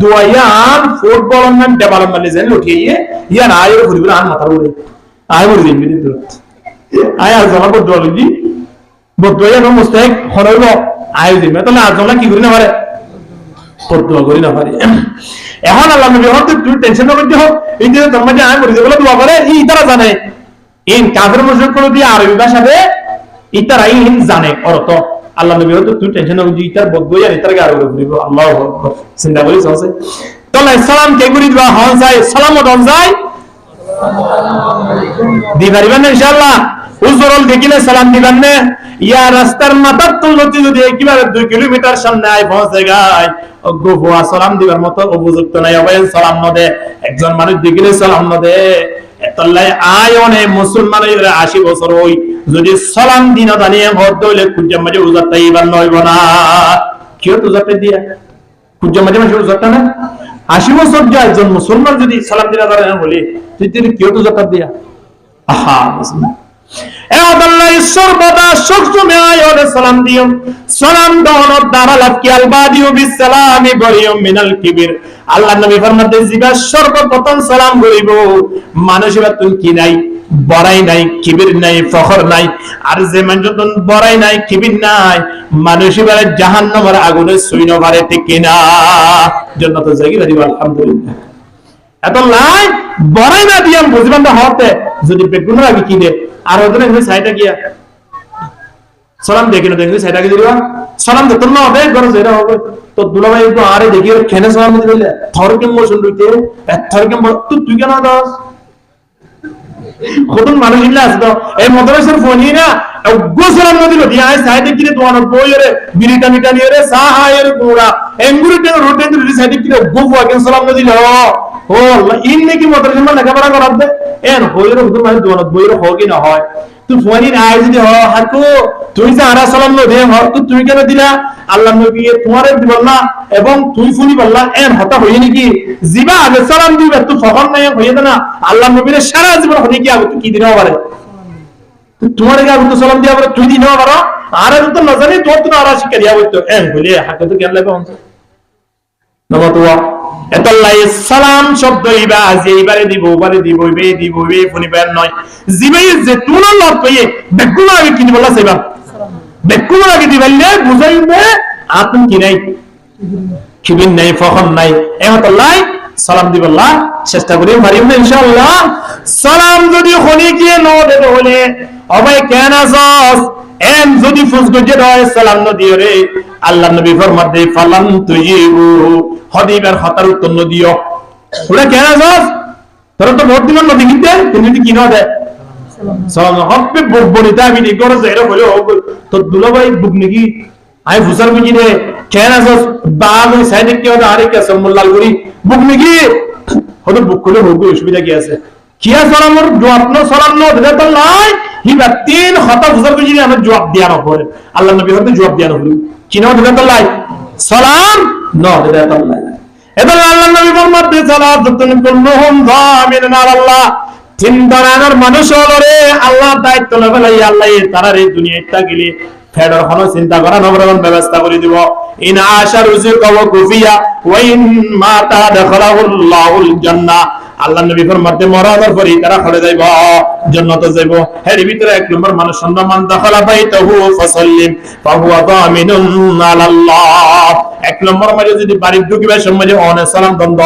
দুয়াইয়ান ফুটবল ডেভেলপমেন্ট জানি উঠিয়ে ইয়ার আয়ের ঘুরিবে আর মাথার উড়ে আয় মরি যাবি আয় আর জমা করতে পারবি বদুয়াইয়া মুস্তাহিক হরইব আয় যাবে তাহলে আর জমা কি করি না পারে দোয়া করি না পারে এখন আল্লাহ নবী হতে তুই টেনশন না করতে হোক এই যে তোমার যে আয় মরি যাবে দোয়া করে এই তারা জানে এই কাফের মুশরিক কোন দিয়ে আরবি ভাষাতে ইতারাই জানে অর্থ আল্লাহ নবী হতে তুই টেনশন না করবি ইতার বদুয়াইয়া ইতারকে আর করিব আল্লাহু আকবার চিন্তা করিস আছে তাহলে সালাম কে করি দিবা হন যায় সালাম দন যায় দিবারিবেন ইনশাআল্লাহ উজরল দেখিলে সালাম দিবেন না ইয়া রাস্তার মাথার তুলতি যদি একেবারে 2 কিলোমিটার সামনে আই পৌঁছে গায় গোফা সালাম দিবার মতো উপযুক্ত নাই হবে সালাম নদে একজন মানুষ দেখিলে সালাম নদে এতলাই আয় অনে মুসলমানের 80 বছর হই যদি সালাম দিন দানিয়ে হদ হইলে কুজ্জা মাঝে উজারটা ইবার নইব না কিও তো উজারটা দিয়া কুজ্জা মাঝে মাঝে উজারটা না 80 বছর যায় একজন মুসলমান যদি সালাম দিনা দাঁড়ায় বলে তুই কিও তো উজারটা দিয়া আহা মুসলমান আল্লাহ সর্বদা সবসময় আয়রে সালাম দিও সালাম দাও দারালাত কি আলবাদিউ বিসসালামি বরিয়ুম মিনাল কিবির আল্লাহ নবী ফরমাতে জিবা সর্বপ্রথম সালাম করিব মানুষের তুই কি নাই বড়াই নাই কিবির নাই ফখর নাই আর যে মানুষ বড়াই নাই কিবির নাই মানুষের জাহান্নামের আগুনে সুইনো পারে ঠিক কিনা জান্নাতে যাই দিব আলহামদুলিল্লাহ এত লাই বড়াই না দিয়াম বুঝবান না হতে যদি বেগুন আগে কি দে আর ওদের এখানে সাইডে গিয়া সালাম দেখি না দেখি সাইডে গিয়ে দিবা সালাম দিত না হবে গরজ এরা হবে তো দুলাভাই একটু আরে দেখি খেনে সালাম দিতে বললে থরকে মোর শুনতে থরকে তুই কেন দাস কত মানুষ ইল্লা আছে তো এই মাদ্রাসার ফোনই না গোসলাম নদী নদী আয় সাইডে কিনে তোমার বইরে বিরিটা মিটা নিয়ে রে সাহায়ের গোড়া এঙ্গুরিতে রোডে দিতে সাইডে কিনে গোফ আগে সালাম নদী ল ও ইন নাকি মাদ্রাসা মানে লেখাপড়া করার দে এন হইরে হুদুর মানে দোয়ান বইরে হয় কি না হয় তুই ফোনই আয় যদি হ হাকু তুই যে আরা সালাম নদী হর তুই কেন দিলা আল্লাহ নবী তোমারে দিবল না এবং তুই ফোনই বললা এন হতা হই নাকি জিবা আগে সালাম দিবে তুই ফখন নাই হইয়ে না আল্লাহ নবীর সারা জীবন হই কি আগে তুই কি দিনও পারে তোমার আগে তো সালাম দিয়া পারে তুই দিনও পারো আর তো না জানি তোর তো আর শিক্ষা দিয়া হইতো এন বলে হাতে তো কেন লাগবে অন্তর নমতুয়া এতলাই সালাম শব্দ ইবা আজি এবারে দিব ওবারে দিব বে দিব বে ফোনি বের নয় জিবে যে তুলো লট কইয়ে বেকুল আগে কি বলা সেবা বেকুল আগে দিবাইলে বুঝাইবে আপনি কি নাই কিবিন নাই ফখন নাই এতলাই সালাম দিবল্লাহ চেষ্টা করি পারিম না ইনশাআল্লাহ সালাম যদি হনি গিয়ে ন দেবে হলে অবাই কেন আছস এম যদি ফুসগজে রয় সালাম নদিও রে আল্লাহ নবী ফরমাতে ফালাম তুজিবু হদিবার খাতার উত্তর নদিও ওরা কেন আছস তোরা তো ভোট দিন নদী কিনতে তুমি কি না দে সালাম হবে বনিতা আমি নি করে যাইরা বলে তো দুলাভাই বুক নাকি আই ফুসার বুঝি রে কেন আছস বাগ সাইডে কি হবে আরে কে সম্মুল্লাল করি বুক নাকি হয়তো বুক করে হোক অসুবিধা কি আছে কিয়া সালামর জবাব ন সালাম ন দিলে তো নাই হিবা তিন খাতা ফুসার বুঝি রে আমরা জবাব দিয়া না করে আল্লাহ নবী হতে জবাব দিয়া না হলো কি না দিলে তো লাই সালাম ন দিলে তো লাই এটা আল্লাহ নবী ফরমাতে সালাতুন কুল্লুহুম যামিনুন আল্লাহ তিন ধরনের মানুষ হলো রে আল্লাহ দায়িত্ব নেবে আল্লাহ তারা এই দুনিয়ায় থাকলে ফেডার হলো চিন্তা করা নবরণ ব্যবস্থা করে দিব ইন আশা রুজিকা ওয়া কুফিয়া ওয়া ইন মাতা দাখালাহুল্লাহুল জান্নাহ আল্লাহ নবী ফরমাতে মরার পরে তারা খলে যাইব জান্নাতে যাইব এর ভিতরে এক নম্বর মানুষ সম্মান দাখালা বাইতাহু ফাসাল্লিম ফাহুয়া দামিনুন আলাল্লাহ এক নম্বর মানে যদি বাড়ি ঢুকিবার সময় অনে সালাম দন্দ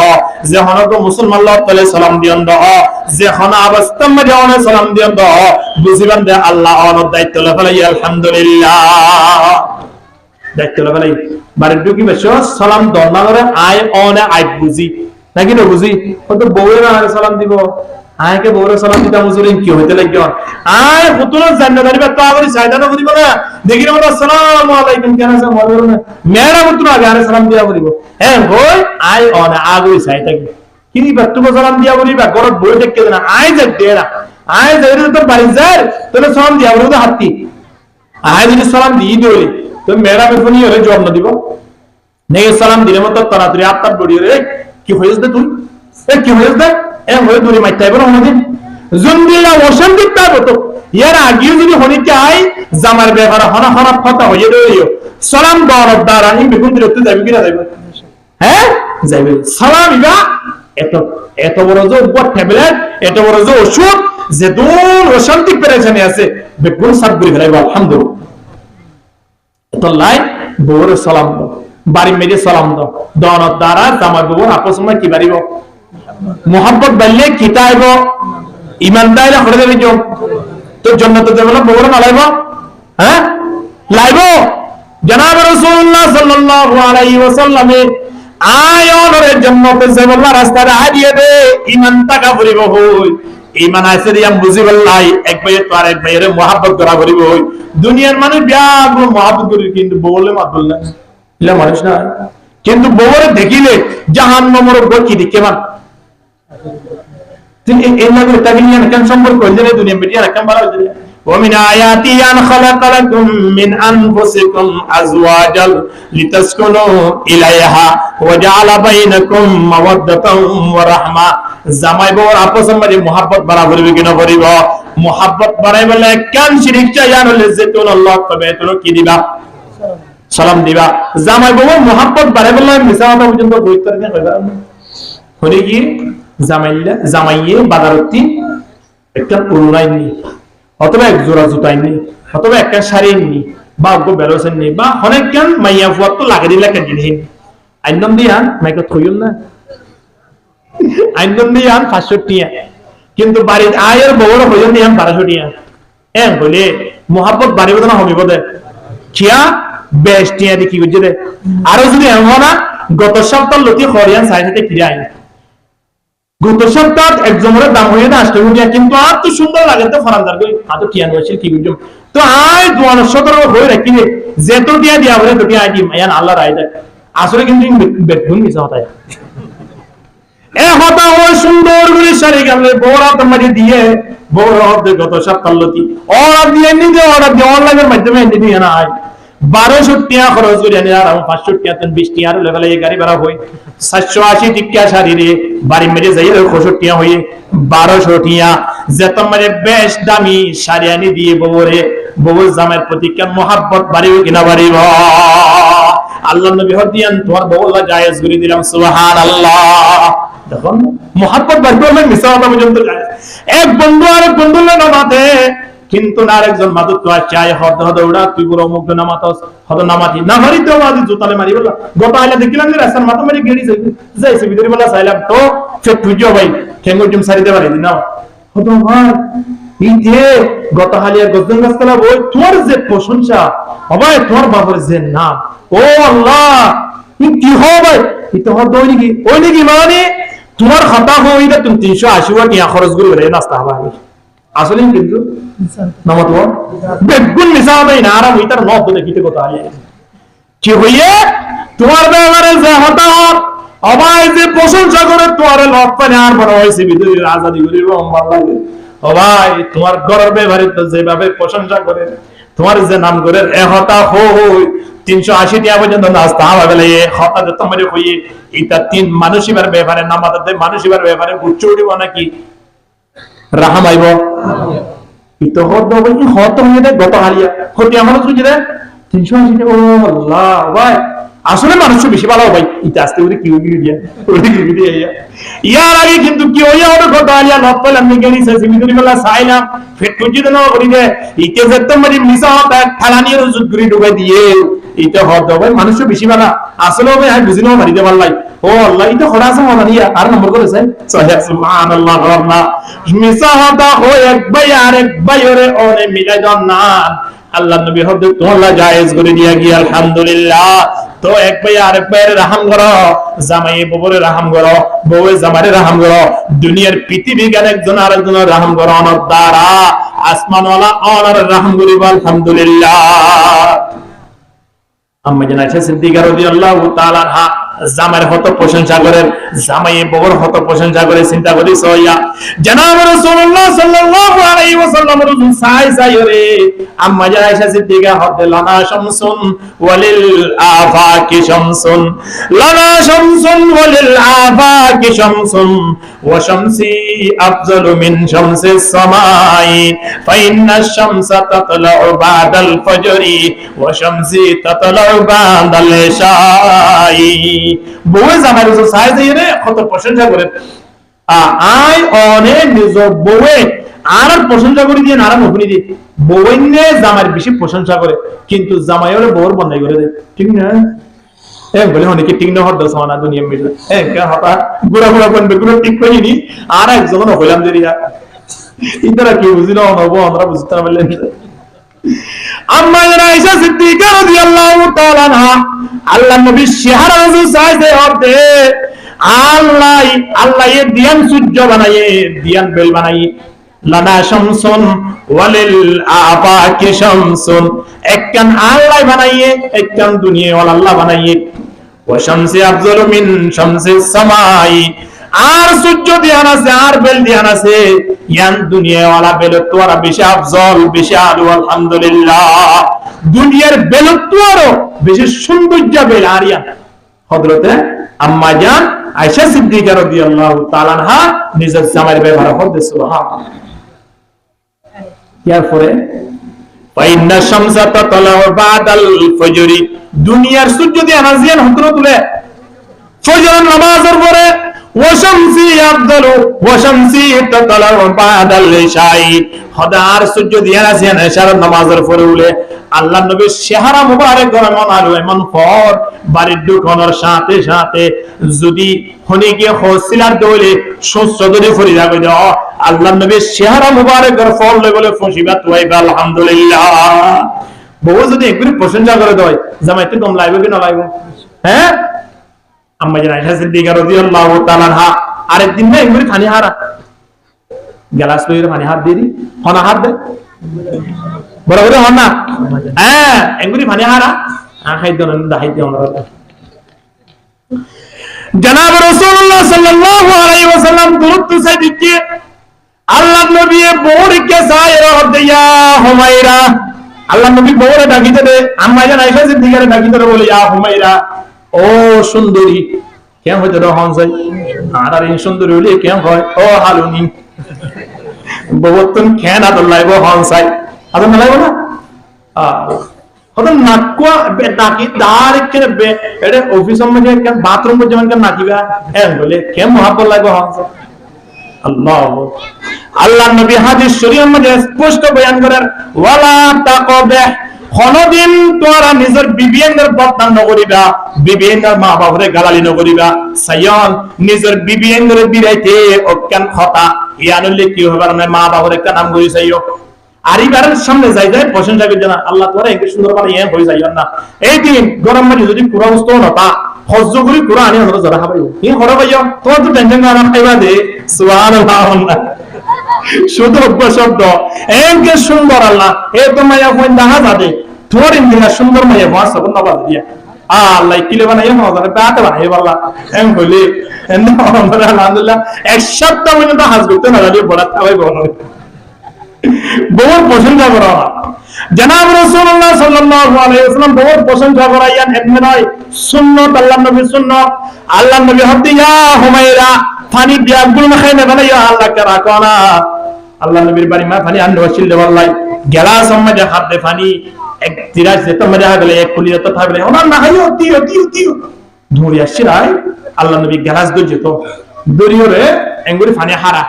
যে হনক মুসলমান আল্লাহ তাআলা সালাম দিয়ন দ যে হনা অবস্থা মধ্যে অনে সালাম দিয়ন দ বুঝিবান দে আল্লাহ অনর দায়িত্ব লফালাই আলহামদুলিল্লাহ দায়িত্ব লফালাই বাড়ি ঢুকিবার সালাম দন্দ করে আয় অনে আই বুঝি নাকি না বুঝি কত বউয়ের আর সালাম দিব আয়কে বউয়ের সালাম দিতা মুসলিম কি হইতে লাগিও আয় ফুতুল জান্নাত দিবা তো আগরি সাইদানো করিব না দেখি না আসসালামু আলাইকুম কেন আছে বলবো না মেরা ফুতুল আগে আর সালাম দিয়া করিব হ্যাঁ হই আয় অন আগরি সাইতা কি কি বাতু সালাম দিয়া করিবা গরত বই দেখকে না আয় যে দেরা আয় যে তো বাড়ি যায় তোরে সালাম দিয়া করিব হাতি আয় যদি সালাম দি দিলি তো মেরা বেফনি হলে জবাব না দিব নেই সালাম দিলে মত তাড়াতাড়ি আত্মার বড়ি রে কি হইছ দে তুই এ কি হইছ দে এ হই দূরে মাইতাই বড় হনদিন জন্ডিলা অশান্তি তার হতো এর আগেও যদি হনিকে আই জামার ব্যাপারে হনা হনা কথা হয়ে রইও সালাম দেওয়ার দ্বারা ই বেগুন দিতে যাবে কিনা যাবে হ্যাঁ যাবে সালাম ইবা এত এত বড় যে উপর ট্যাবলেট এত বড় যে ওষুধ যে দূর অশান্তি পেরেছানে আছে বেগুন সাত করে ফেলাইব আলহামদুলিল্লাহ তো লাই বউরে সালাম দাও বাড়ি মেরে সালাম দাও দেওয়ার দ্বারা জামার বউর আপস সময় কি বাড়িব মোহাম্মত বাড়লে কি তাইব ইমান তাইলে হরে দেবে কেউ তো জান্নাতে যাবে না বউরে না লাইব হ্যাঁ লাইব জনাব রাসূলুল্লাহ সাল্লাল্লাহু আলাইহি ওয়াসাল্লামে আয়নের জান্নাতে যাবে রাস্তা হারিয়ে দে ইমান টাকা ভরিব হই ইমান আছে দিয়া বুঝিবল্লাই এক ভাইয়ে তো আরেক ভাইয়ের মোহাব্বত করা ভরিব হই দুনিয়ার মানুষ ব্যাগুলো মোহাব্বত করি কিন্তু বউলে মাতবল না ইলা মানুষ না কিন্তু বউরে দেখিলে জাহান্নামের গতি দেখে মান তিনি এই লাগে তাগিনিয়ান কেন সম্পর্ক হইছে না দুনিয়া মিডিয়া রাখম বাড়া হইছে ومن آياته أن خلق لكم من أنفسكم أزواجا لتسكنوا إليها وجعل بينكم مودة ورحمة জামাই বউর আপসের মাঝে মোহাব্বত বাড়াবো কিনা করিব মোহাব্বত বাড়াই বলে কেন শিরিক চাই জানলে যেতুন আল্লাহ তবে তুমি কি দিবা সালাম দিবা জামাই বউ মোহাব্বত বাড়াই বলে মিছা কথা পর্যন্ত বইতে না কইবা হনি কি জামাইয়ে বাজারতি একটা পুরনাই নি অথবা এক জোড়া জুতাই নি অথবা একটা শাড়ি নি বা অগ্য বেরোসেন নি বা অনেক কেন মাইয়া ফুয়াত তো লাগে দিলে কেন জিনিস আইনম দিয়া মাইকে থইল না আইনম দিয়া 500 টিয়া কিন্তু বাড়ির আয়ের বউর হইল দিয়া 1200 টিয়া এন বলে মোহাব্বত বাড়িব না হবিব দে কিয়া বেশ টিয়া দেখি বুঝে দে আরো যদি এমন না গত সপ্তাহ লতি খরিয়ান সাইতে ফিরে আই গত সপ্তাহ একজনের দাম হয়ে না 8 টিয়া কিন্তু আর তো সুন্দর লাগে তো ফরানদার কই আর তো টিয়া নছিল কি বুঝুম তো আই 217 হয়ে রাখি রে যেত টিয়া দিয়া বলে তো টিয়া আইডি মায়ান আল্লাহ রায় দে আসলে কিন্তু বেগুন মিছা হতায় এ হতা ওই সুন্দর করে শাড়ি গামলে বড় তোমাকে দিয়ে বড় হবে গত সপ্তাহ লতি অর্ডার দিয়ে নিজে অর্ডার দিয়ে অনলাইনের মাধ্যমে এনে দিয়ে না আই 1200 টিয়া খরচ করে আনি আর 500 টিয়া 20 টিয়া লেভেলে এই গাড়ি ভাড়া হই 780 টিকা শাড়ি রে বাড়ি মেরে যাই 65 টিয়া হই 1200 টিয়া যে তোমারে বেশ দামি শাড়ি আনি দিয়ে বউরে বউ জামাইয়ের প্রতি কেন মোহাব্বত বাড়িও কিনা বাড়িব আল্লাহ নবী হদিয়ান তোমার বউলা জায়েজ করে দিলাম সুবহানাল্লাহ দেখুন মোহাব্বত বাড়িও না মিছা কথা পর্যন্ত যায় এক বন্ধু আর এক বন্ধু না নামাতে কিন্তু আরেকজন মাদক তো চাই হদ হদ ওড়া তুই পুরো মুখ নামাতস হদ নামাতি না মারি তো মাদি জুতালে মারি বলা গত আইলা দেখিলাম যে রাস্তার মাথা মারি গেড়ি যাইছে ভিতরে বলা চাইলাম তো সে তুইও ভাই ঠেঙ্গো টিম সারিতে পারি না হদ ভাই এই যে গত হালিয়া গজন গাছতলা বই তোর যে প্রশংসা ভাই তোর বাবার যে নাম ও আল্লাহ কি হবে এটা হদ ওই নাকি মানে তোমার খাতা হইলে তুমি 380 টাকা খরচ করে রে নাস্তা হবে আসলে কিন্তু নামাতো বেগুন মিছা হবে না আর আমি তার নব দেখিতে কথা আইয়ে কি হইয়ে তোমার ব্যাপারে যে হতা অবাই যে প্রশংসা করে তোমার লব পানে আর বড় হইছে ভিতরে আজাদি করিব আমার লাগে অবাই তোমার গর্ব ব্যাপারে তো যেভাবে প্রশংসা করে তোমার যে নাম করে এ হতা হই 380 টাকা পর্যন্ত নাস্তা হবে না এ হতা যে তোমার হইয়ে এটা তিন মানুষিবার ব্যাপারে নামাতে মানুষিবার ব্যাপারে গুচ্ছ উঠিব নাকি রাহাম আইব ইতো হদ ভাই হত হয়ে দে গত হালিয়া হতি আমার সুজি দে 380 ও আল্লাহ ভাই আসলে মানুষ বেশি ভালো ভাই ইতে আস্তে করে কি হই দিয়া ওরে কি দিয়া ইয়ার আগে কিন্তু কি হইয়া ওর গত হালিয়া নত পেলাম নি গেলি সে মিদুরি বলা সাইলাম ফেট কুজি দেন করি দে ইতে যেত মানে মিছা হতা থালানির রুজুত করে ডুবাই দিয়ে ইতে হদ ভাই মানুষ বেশি ভালো আসলে ভাই আমি বুঝিনো মারিতে পারলাই ও আল্লাহ ইতে খড়া আছে মানিয়া আর নম্বর করেছে সুবহানাল্লাহ রাব্না মিছা হতা হয় এক ভাই আর এক ভাই ওরে ওরে মিলাই দাও না আল্লাহ নবী হদ তোলা জায়েজ করে দিয়া গিয়া আলহামদুলিল্লাহ তো এক ভাই আর এক ভাইয়ের রহম করো জামাই বউরে রহম করো বউয়ে জামাইরে রহম করো দুনিয়ার পৃথিবী গান একজন আরেকজনের রহম করো অনর দ্বারা আসমানওয়ালা অনর রহম করিব আলহামদুলিল্লাহ আম্মা জানা আছে সিদ্দিকা রাদিয়াল্লাহু তাআলা আনহা জামাইয়ের হত প্রশংসা করেন, জামাই বউর হত প্রশংসা করে। চিন্তা করি সইয়া জনাব রাসূলুল্লাহ সাল্লাল্লাহু আলাইহি ওয়াসাল্লাম রাসূল সাই রে আম্মা জান আয়েশা সিদ্দিকা হতে লানা শামসুন ওয়ালিল আফাকি শামসুন, লানা শামসুন ওয়ালিল আফাকি শামসুন ওয়া শামসি আফজালু মিন শামসিস সামাই ফাইন্নাশ শামসা তাতলাউ বাদাল ফজরি ওয়া শামসি তাতলাউ বাদাল ইশাই। বউ জামাই রাসূল সাই রে কত প্রশংসা করে। আই অনেক নিজ বউয়ে আর প্রশংসা করে দিয়ে নারাম হুকুনি দিয়ে বউনে জামাইয়ের বেশি প্রশংসা করে, কিন্তু জামাই হলে বউর বন্ধাই করে দেয়। ঠিক না? বলে অনেকে ঠিক না হতো সমানা দুনিয়া মিলে হতা গুড়া গুড়া করবে গুলো ঠিক করিনি আর একজন হইলাম দেরিয়া ইতারা কি বুঝিল অনব আমরা বুঝতে পারলেন। আম্মা জান আয়েশা সিদ্দিকা রাদিয়াল্লাহু তাআলা আনহা আল্লাহ নবী চেহারা রাসূল চাইতে হবে আল্লাহ আল্লাহ এ দিয়ান সূর্য বানায়ে দিয়ান বেল বানায়ে লানা শামসুন ওয়ালিল আফাকি শামসুন, একখান আল্লাহ বানাইয়ে একখান দুনিয়া ওয়ালা আল্লাহ বানাইয়ে ওয়া শামসি আফজালু মিন শামসিস সামাই, আর সূর্য দিয়ান আছে আর বেল দিয়ান আছে ইয়ান দুনিয়া ওয়ালা বেল তো আর বেশি আফজল বেশি আলু আলহামদুলিল্লাহ। দুনিয়ার বেল তো আরো বেশি সৌন্দর্য বেল আর ইয়ান হযরতে আম্মা জান আয়েশা সিদ্দিকা রাদিয়াল্লাহু তাআলা আনহা নিজের জামাইয়ের ব্যবহার করতে সুবহানাল্লাহ। এরপরে ফাইন্না শামসা তাতলাউ বাদাল ফজরি, দুনিয়ার সূর্য দিয়ে আনাজিয়ান হতর তুলে ফজর নামাজের পরে ওয়া শামসি আফদালু ওয়া শামসি তাতলাউ বাদাল ইশাই, হদার সূর্য দিয়ে আনাজিয়ান ইশার নামাজের পরে উলে আল্লাহর নবীর চেহারা মুবারক গরমন আলো এমন ফর বাড়ির ঢুকানোর সাথে সাথে যদি হনি গিয়ে হসিলার দৌলে সুস্থ যদি ফরি যাবে দাও আল্লাহর নবীর চেহারা মুবারক গর ফল বলে ফসিবা তুইবা আলহামদুলিল্লাহ। বউ যদি একবারে প্রশংসা করে দেয় জামাইতে কম লাগবে কি না লাগবে? হ্যাঁ, আম্মা জান আয়েশা সিদ্দিকা রাদিয়াল্লাহু তাআলা আনহা আরেকদিন না একবারে পানি হারা গ্লাস লইরে পানি হাত দিই হনা হাত দে বড় বড় হন না, হ্যাঁ একবারে পানি হারা খাইতে না দাইতে আমরা। জনাব রাসূলুল্লাহ সাল্লাল্লাহু আলাইহি ওয়াসাল্লাম দুরূদ চাই দিকে আল্লাহর নবী বউরকে সায়রা হদিয়া হুমায়রা, আল্লাহর নবী বউরে ডাকিতে দে আম্মা জান আয়েশা সিদ্দিকারে ডাকিতে বলে ইয়া হুমায়রা ও সুন্দরী কেন হইতে রহন যাই আর আর এই সুন্দরী হইলে কেন হয় ও হালুনি বউতন কেন আদর লাইব হন চাই আদর না লাইব না হতন নাকুয়া নাকি দার কেন বে এডে অফিসের মধ্যে কেন বাথরুম মধ্যে যেমন কেন নাকিবা এন বলে কেন মহাব্বত লাইব হন চাই। আল্লাহ আল্লাহর নবী হাদিস শরীফের মধ্যে স্পষ্ট বয়ান করেন ওয়ালা তাকবে কোনদিন তোরা নিজের বিবিয়ের বদনাম নকরিবা, বিবিয়ের মা বাবারে গালালি নকরিবা, সায়ন নিজের বিবিয়ের বিরাইতে অজ্ঞান কথা ইয়ানলে কি হবে না মা বাবার একটা নাম করি চাইও আরিবারের সামনে যাই যায় প্রশংসা করছে না আল্লাহ তোরা একটু সুন্দর মানে ইয়ে হয়ে যাইও না। এই দিন গরম মানে যদি পুরা বস্তু নতা হজ্জ করি পুরা আনি আমরা যারা খাবাইও ইয়ে হরে ভাইও তোমার তো টেনশন না খাইবা দে সুবহানাল্লাহ শুধু শব্দ এমকে সুন্দর আল্লাহ এ তো মায়া ফোন দেখা যাবে তোর ইন্দিরা সুন্দর মায়া ভাষা বন্ধ বাদ দিয়া আল্লাহ কিলে বানাইও না যাবে তাতে বানাই বললা এম বলি আলহামদুলিল্লাহ এক সপ্তাহ পর্যন্ত হাজ করতে না লাগে বড় খাওয়াই বড় বউর প্রশংসা করা জনাব রাসূলুল্লাহ সাল্লাল্লাহু আলাইহি ওয়াসাল্লাম বউর প্রশংসা করাইয়া এমনি নয় সুন্নাত আল্লাহর নবীর সুন্নাত আল্লাহর নবী হদিয়া হুমায়রা পানি দিয়া গুল মাখাই না বানাইয়া আল্লাহকে রাখো না আল্লাহর নবীর বাড়ি মা পানি আনতে বসিল দে বললাই গেলাস মধ্যে হাত দে পানি এক তিরাজ যেতে মধ্যে গেলে এক কুলি তো থাকলে ওনা না হাইও তিও তিও তিও ধরে আসছিলাই আল্লাহর নবী গেলাস দই যেত দরিয়রে এঙ্গুরি পানি হারা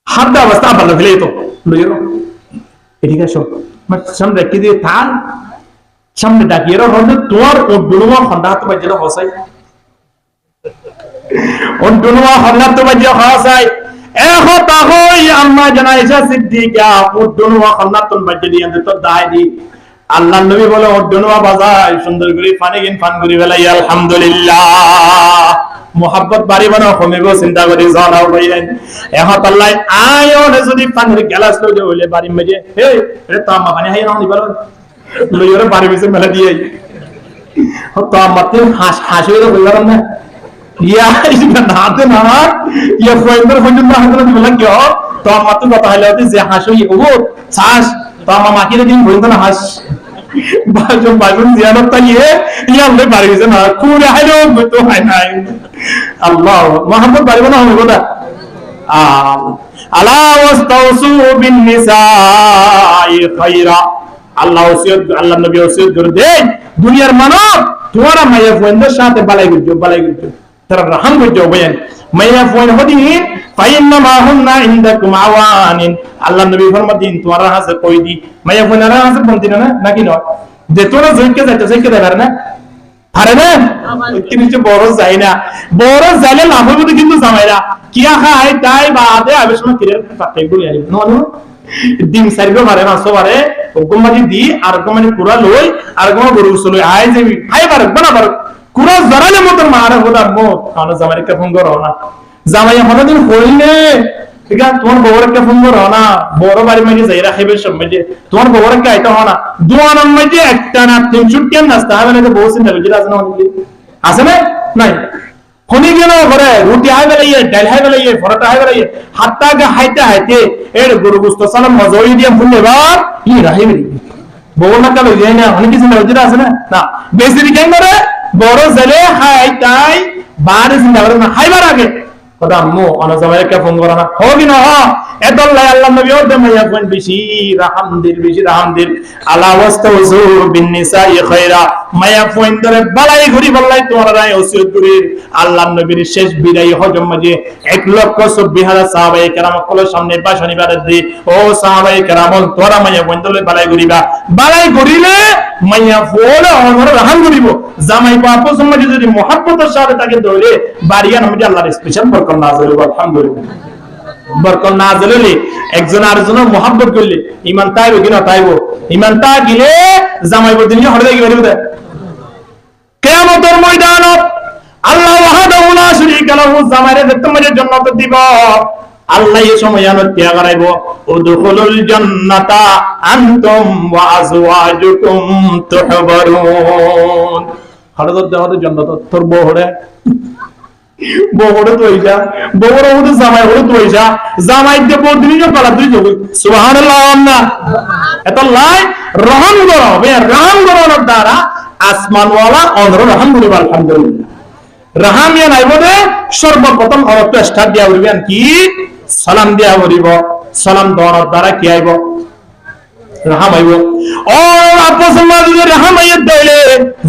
হাত অবস্থা ভালো ফেলে তো লইরো এদিকে সব সামনে কি দিয়ে থাল সামনে ডাকিয়ে রহন তোর ও দুনুমা খন্ডা হাত বাজলে হসাই ও দুনুমা খন্ডা তো বাজলে হসাই এখো তাহই আম্মা জান আয়েশা সিদ্দিকা ও দুনুমা খন্ডা তো বাজলে দিয়ে তো দাই দি আল্লাহর নবী বলে ও দুনুমা বাজায় সুন্দর করে পানি গিন পান করি বেলাই আলহামদুলিল্লাহ মোহাব্বত বাড়ি বানাও কমিব চিন্তা করি জানাও বাইরেন এখন আল্লাহ আয়ন যদি পানির গ্লাস লইলে হইলে বাড়ি মেজে হে এটা তো আম্মা পানি হাই না নিবার লইরে বাড়ি মেজে মেলা দিয়ে তো আমার তো হাসি হয়ে বললাম না ইয়া নাতে না ইয়া ফয়েন্দার ফয়েন্দার না হাতে বললাম কি তো আমার তো কথা হলো যে হাসি ও শ্বাস তো আমার মাকে দিন ফয়েন্দার হাস বাজুন বাজুন জিয়ারত তাইয়ে ইয়া আমরা বাড়ি গেছে না কোন হাইলো তো হয় নাই আল্লাহ মোহাম্মদ বাড়ি না হবে না আলা ওয়াস্তাউসু বিন নিসাই খায়রা আল্লাহ ওসিয়ত আল্লাহ নবী ওসিয়ত করে দেন দুনিয়ার মানব তোমারা মাইয়া ফয়েন্দার সাথে বালাই করছো তারা রহম করছো বলেন মাইয়া ফয়েন হদিন ফাইন্না মা হুন্না ইনদাকুম আওয়ানিন আল্লাহ নবী ফরমাতেন তোমারা হাসে কই দি মাইয়া ফয়েনরা হাসে বলতি না নাকি নয় যে তোরা জইকে যাইতে পারে না পারে না কিন্তু বড় যায় না বড় যাইলে লাভ হবে কিন্তু জামাইরা কিয়া খায় তাই বাদে আবেশমা কিরে পাতাই গুলি আই নন ডিম সাইবে পারে না সবারে হুকুমাজি দি আর কোমানি পুরা লই আর কোমা গরু লই আই যাবি আই পারে বরাবর কুরা জরালে মতর মারা হদা মো কারণ জামাইরে কে ফোন করো না জামাই হনদিন হইলে ঠিক আছে তোমার বউরে কে ফোন করো না বড় বাড়ি মাঝে যাই রাখিবে সব মাঝে তোমার বউরে কে আইতা হয় না দুয়ানার মাঝে একটা না 300 কেন নাস্তা হবে না বউ চিন্তা করে আছে না আছে না নাই হনি গেল ঘরে রুটি হাই বেলাইয়ে ডাল হাই বেলাইয়ে পরোটা হাই বেলাইয়ে হাতটা গে হাইতে এর গরু গোস্ত সালাম মজই দিয়ে ফুললে বাপ ই রাহিবে বউ না কালো যায় না হনি কিছু না আছে না না বেশি কেন করে বড় জেলে হাই তাই বারে চিন্তা করে না হাইবার আগে কথা আম্মু অনা জামাইরে কে ফোন করো না হোগি না এদল্লাই আল্লাহ নবী ওর মাইয়া ফোন বেশি রাহাম দিল আলা ওয়াস্তাউযু বিন নিসাই খায়রা মাইয়া ফোন ধরে বালাই ঘুরি বললাই তোমরা রায় ওসিয়ত করি আল্লাহ নবীর শেষ বিদায় হজম মাঝে 1,24,000 সাহাবায়ে কেরাম কলের সামনে বাসনিবারে দি ও সাহাবায়ে কেরাম তোমরা মাইয়া ফোন ধরে বালাই ঘুরিলে মাইয়া ফোন অনর রাহাম করিব জামাই বাপ সমাজে যদি মহব্বতের সাথে তাকে ধরে বাড়িয়া নামে আল্লাহর স্পেশাল বরকত নাযিল হবে আলহামদুলিল্লাহ বরকত নাযিল হলে একজন আরেকজনের মহব্বত করলে ঈমান তাইব কি না তাইব ঈমান তা গিলে জামাই বদিন হড়ে গিয়ে বেরিয়ে কিয়ামতের ময়দানত আল্লাহ ওয়াহদাহু লা শারীকা লাহু জামাইরে তোমাদের জান্নাত দিব আল্লাহ এই সময় আনতে করাইব উদখুলুল জান্নাতা আনতুম ওয়া আজওয়াজুকুম তুহবারুন হযরত দাওয়াত জান্নাত তোর বহরে তো হইছা বহরে তো জামাই হলো তো হইছা জামাই দে বদিনও পালা তুই যাবি সুবহানাল্লাহ না এত লাই রহম করো দ্বারা আসমান ওয়ালা অনর রহম করিব আলহামদুলিল্লাহ রাহামিয়া নাইবদে সর্বপ্রথম অর্থ স্টার্ট দিয়া বলবেন কি সালাম দিয়া বলিব সালাম দেওয়ার দ্বারা কি আইব রাহাম আইব ও আপস মাঝে রাহাম আইত দইলে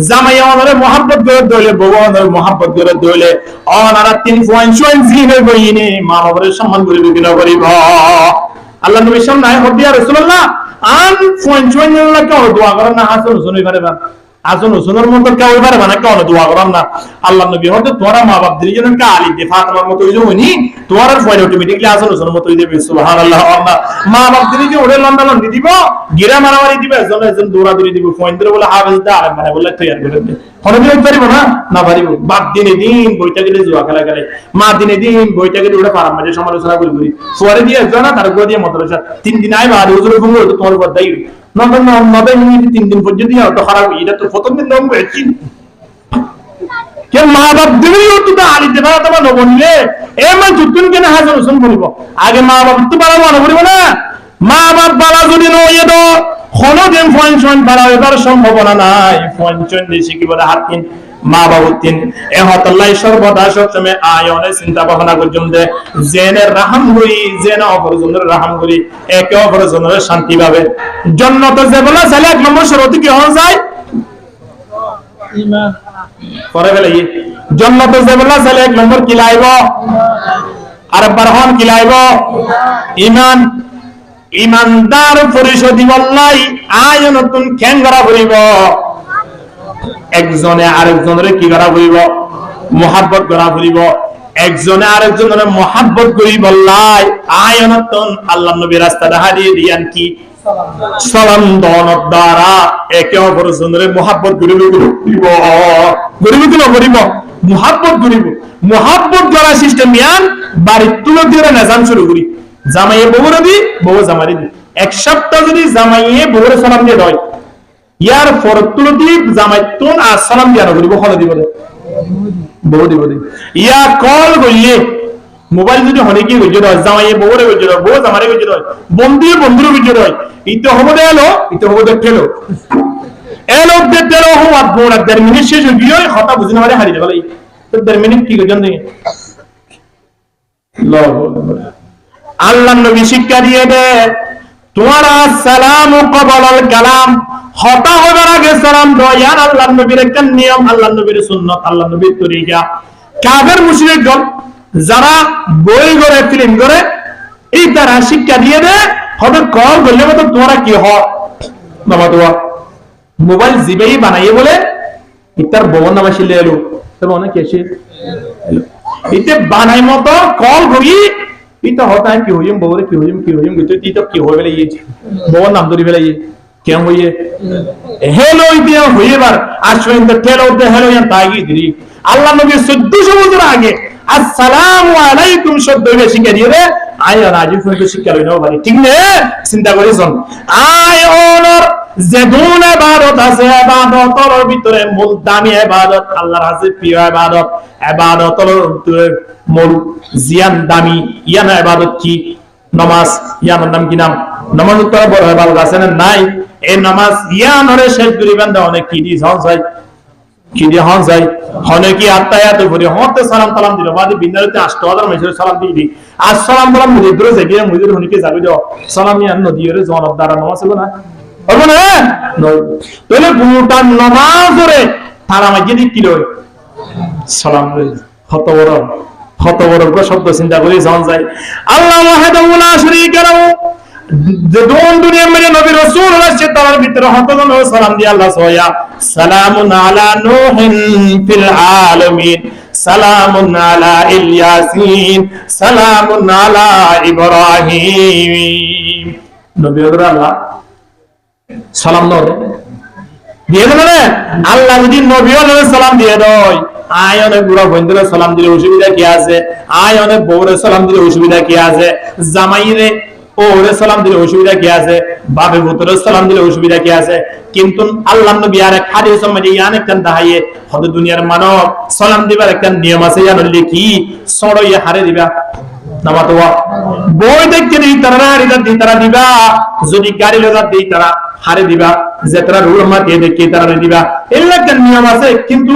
জামাইয়া ওনারে মোহাব্বত করে দইলে বউ ওনারে মোহাব্বত করে দইলে ওনারা 3.1 জিনে বইনি মা বাবার সম্মান করিব কিনা করিব আল্লাহ নবী সামনে হদিয়া রাসূলুল্লাহ আন 0.1 লাখ দোয়া করেন না হাসন শুনি পারে না আসুন সুন্দর মতো কেউ এবারে মানে কেউ দোয়া করাম না আল্লাহ নবী হতে তোরা মা বাপ দিলি যেন কালি দে ফাতেমার মতো হইলো উনি তোর ফয়ল অটোমেটিক্যালি আসুন সুন্দর মতো দিবে সুবহানাল্লাহ আল্লাহ মা বাপ দিলি যে ওরে লন্ডন লন্ডন দিব গিরা মারামারি দিবে একজন দৌড়া দৌড়ি দিব ফয়ন ধরে বলে হাফেজ দা আর মানে বলে তৈরি করে দে কোন দিন পারিব না পারিব বাপ দিনে দিন বইটা গেলে জুয়া খেলা খেলে মা দিনে দিন বইটা গেলে ওটা পারাম মানে সমালোচনা করি সোয়ারে দিয়ে জানা তার গো দিয়ে মাদ্রাসা 3 দিন আই বা হুজুর ঘুমো তো তোমার পর দাই নবে 3 দিন পর্যন্ত তো খারাপ এটা তো প্রথম দিন নাম হয়েছি কে মা বাপ দিবেও তো আলি দেবা তোমার নবনিলে এ মান চুতুন কেন হাজার হোসেন বলিব আগে মা বাপ তো বাড়াবো না বলিব না মা বাপ বাড়া যদি নয় তো কোনদিন ফোন বাড়া এবার সম্ভাবনা নাই ফোন বেশি কি বলে হাত তিন মা বাবু তিন এ হতাল্লাহ সর্বদা সবসময় আয়নে চিন্তা ভাবনা করছেন জেনের রাহাম করি জেন অপরজনের রাহাম করি একে অপরজনের শান্তি পাবে জান্নাত যে বলা চাইলে 1 নম্বর শর্ত কি হওয়া যায় ঈমান পরে গেলে জান্নাত যে বলা চাইলে 1 নম্বর কি লাইব আর বারহন কি লাইব ঈমান ইমানদার পরিশোধি বললাই আয়নতুন কেন করা করিব একজনে আরেকজনের কি করা করিব মোহাব্বত করা করিব একজনে আরেকজনের মোহাব্বত করি বললাই আয়নতুন আল্লাহ নবীর রাস্তা দেখাইয়ে দিয়ান কি সালাম দনত দ্বারা একে অপরজনের মোহাব্বত করিব মোহাব্বত করা সিস্টেম ইয়ান বাড়ির তুলো দিয়ে নাজাম শুরু করি জামাইয়ে বউরে দি বউ জামাইরে দি এক সপ্তাহ যদি জামাইয়ে বউরে সালাম দিয়ে দেয় ইয়ার ফরতুলতি জামাইতুন আর সালাম দিয়া নগরিব হল দিব দে বউ দিব দে ইয়া কল গইলে মোবাইল যদি হনে কি গইজ দয় জামাইয়ে বউরে গইজ দয় বউ জামারে গইজ দয় বন্ধুরে গইজ দয় ইতো হবো দে এলো ইতো হবো দে ঠেলো এলো দে তেলো হওয়াত বোনা 1.5 মিনিট শেষ হই গিয়ে কথা বুঝিনা মারে হারিয়ে গেল তো 1.5 মিনিট কি গজন দে আল্লাহ নবী শিক্ষা দিয়ে দে তোমারা সালাম কবল আল কালাম হতা হবার আগে সালাম দাও ইয়ার আল্লাহ নবীর একটা নিয়ম আল্লাহ নবীর সুন্নাত আল্লাহ নবীর তরিকা কাফের মুশরিকগণ যারা বই করে ফিল্ম করে এই তারা শিক্ষা দিয়ে দে হবে কল বললে মত তোমরা কি হয় বাবা তো মোবাইল জিবেই বানাইয়ে বলে ইতার ববন নামা শিলে এলো তবে অনেক এসে ইতে বানাই মতো কল করি ইতা হতা কি হইম বউরে কি হইম গিতে ইতা কি হই বেলে ইয়ে ববন নাম ধরি বেলে ইয়ে কেন হইয়ে হেলো ইতিয়া হইবার আশ্রয়ন তো ঠেলো দে হেলো ইয়ান তাগি দিরি আল্লাহ নবী 1400 বছর আগে আসসালামু আলাইকুম শব্দ বেশি কে দিয়ে রে আয় রাজি ফুলকে শিক্ষা লইনো ভাই ঠিক নে চিন্তা করিস আয় ওনর যে গুণ ইবাদত আছে ইবাদতের ভিতরে মূল দামি ইবাদত আল্লাহর কাছে প্রিয় ইবাদতের মূল জিয়ান দামি ইয়ান ইবাদত কি নামাজ ইয়ার নাম কি নাম নামাজ তো বড় ইবাদত আছে না নাই এই নামাজ ইয়ানরে শেষ করিবেন দা অনেক কি দি যায় কি দিয়ে হন যাই হনে কি আত্মায়াতে ভরে হতে সালাম তালাম দিল বাদে বিন্দারিতে 8000 মেসেজ সালাম দিবি আর সালাম বলাম মুদির ধরে যাবি মুদির হনিকে যাবি দাও সালাম ইয়ান নদীরে জনব দ্বারা নামাজ হলো না হবে না তাহলে পুরোটা নামাজ ধরে তারা মাঝে দি কি লয় সালাম কত বড় শব্দ চিন্তা করে জন যায় আল্লাহ ওয়াহদাহু লা শারীকা লাহু যে দোন দুনিয়া মে নবী রাসূল আছে তার ভিতরে হতজন সালাম দিয়ে আল্লাহ সোয়া সালামুন আলা নূহিন ফিল আলামিন সালামুন আলা ইলিয়াসিন সালামুন আলা ইব্রাহিম নবী আল্লাহ সালাম দিয়ে দেন আল্লাহ যদি নবী সালাম দিয়ে দেয় আয় অনেক বুড়া বন্ধুরা সালাম দিলে অসুবিধা কি আছে আয় অনেক বউরে সালাম দিলে অসুবিধা কি আছে জামাইরে ওরে সালাম দিলে অসুবিধা কি আছে বাপে পুত্রের সালাম দিলে অসুবিধা কি আছে কিন্তু আল্লাহ নবী আর এক হাদিস মধ্যে ইয়ান একটা দাহাইয়ে হদ দুনিয়ার মানব সালাম দিবার একটা নিয়ম আছে জানলে কি সড়ইয়া হারে দিবা নামা তো বই দেখতে দিই তারা তারা দিবা যদি গাড়ি লজা দিই তারা হারে দিবা যে তারা রুল মাতে দেখে তারা দিবা এর একটা নিয়ম আছে কিন্তু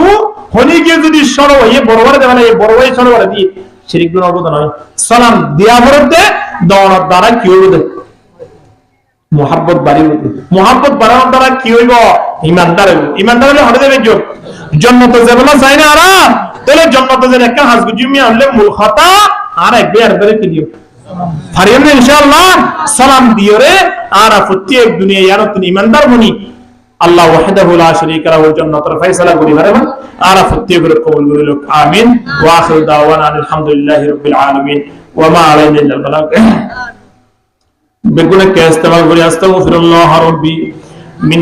হনি গিয়ে যদি সড় হয়ে বড় বড় দেওয়া এই বড় বড় সড় বড় দিয়ে শিরিক গুণ অবদান হয় সালাম দিয়া বলতে দওয়ার দ্বারা কি হইবে মুহাব্বত বাড়ি হইবে মুহাব্বত বাড়ানোর দ্বারা কি হইব ইমানদার হইব ইমানদার হলে হতে দেবে যোগ জান্নাতে যাবেলা চাই না আরা তাহলে জান্নাতে যে একটা হাজগু জুমিয়া হলে মূল খাতা আর একবার আরবারে কি দিও ফারিয়াম ইনশাআল্লাহ সালাম দিও রে আর প্রত্যেক দুনিয়া ইয়ারত ইমানদার বনি আল্লাহ ওয়াহদাহু লা শারীকা লাহু জান্নাতের ফয়সালা করি পারবেন আর প্রত্যেক কবুল করিল আমিন ওয়া আখিরু দাওয়ানা আলহামদুলিল্লাহি রাব্বিল আলামিন ওয়া মা আলাইনা ইল্লাল বালাগ বেগুনে কে ইস্তেমাল করি আস্তাগফিরুল্লাহ রাব্বি মিন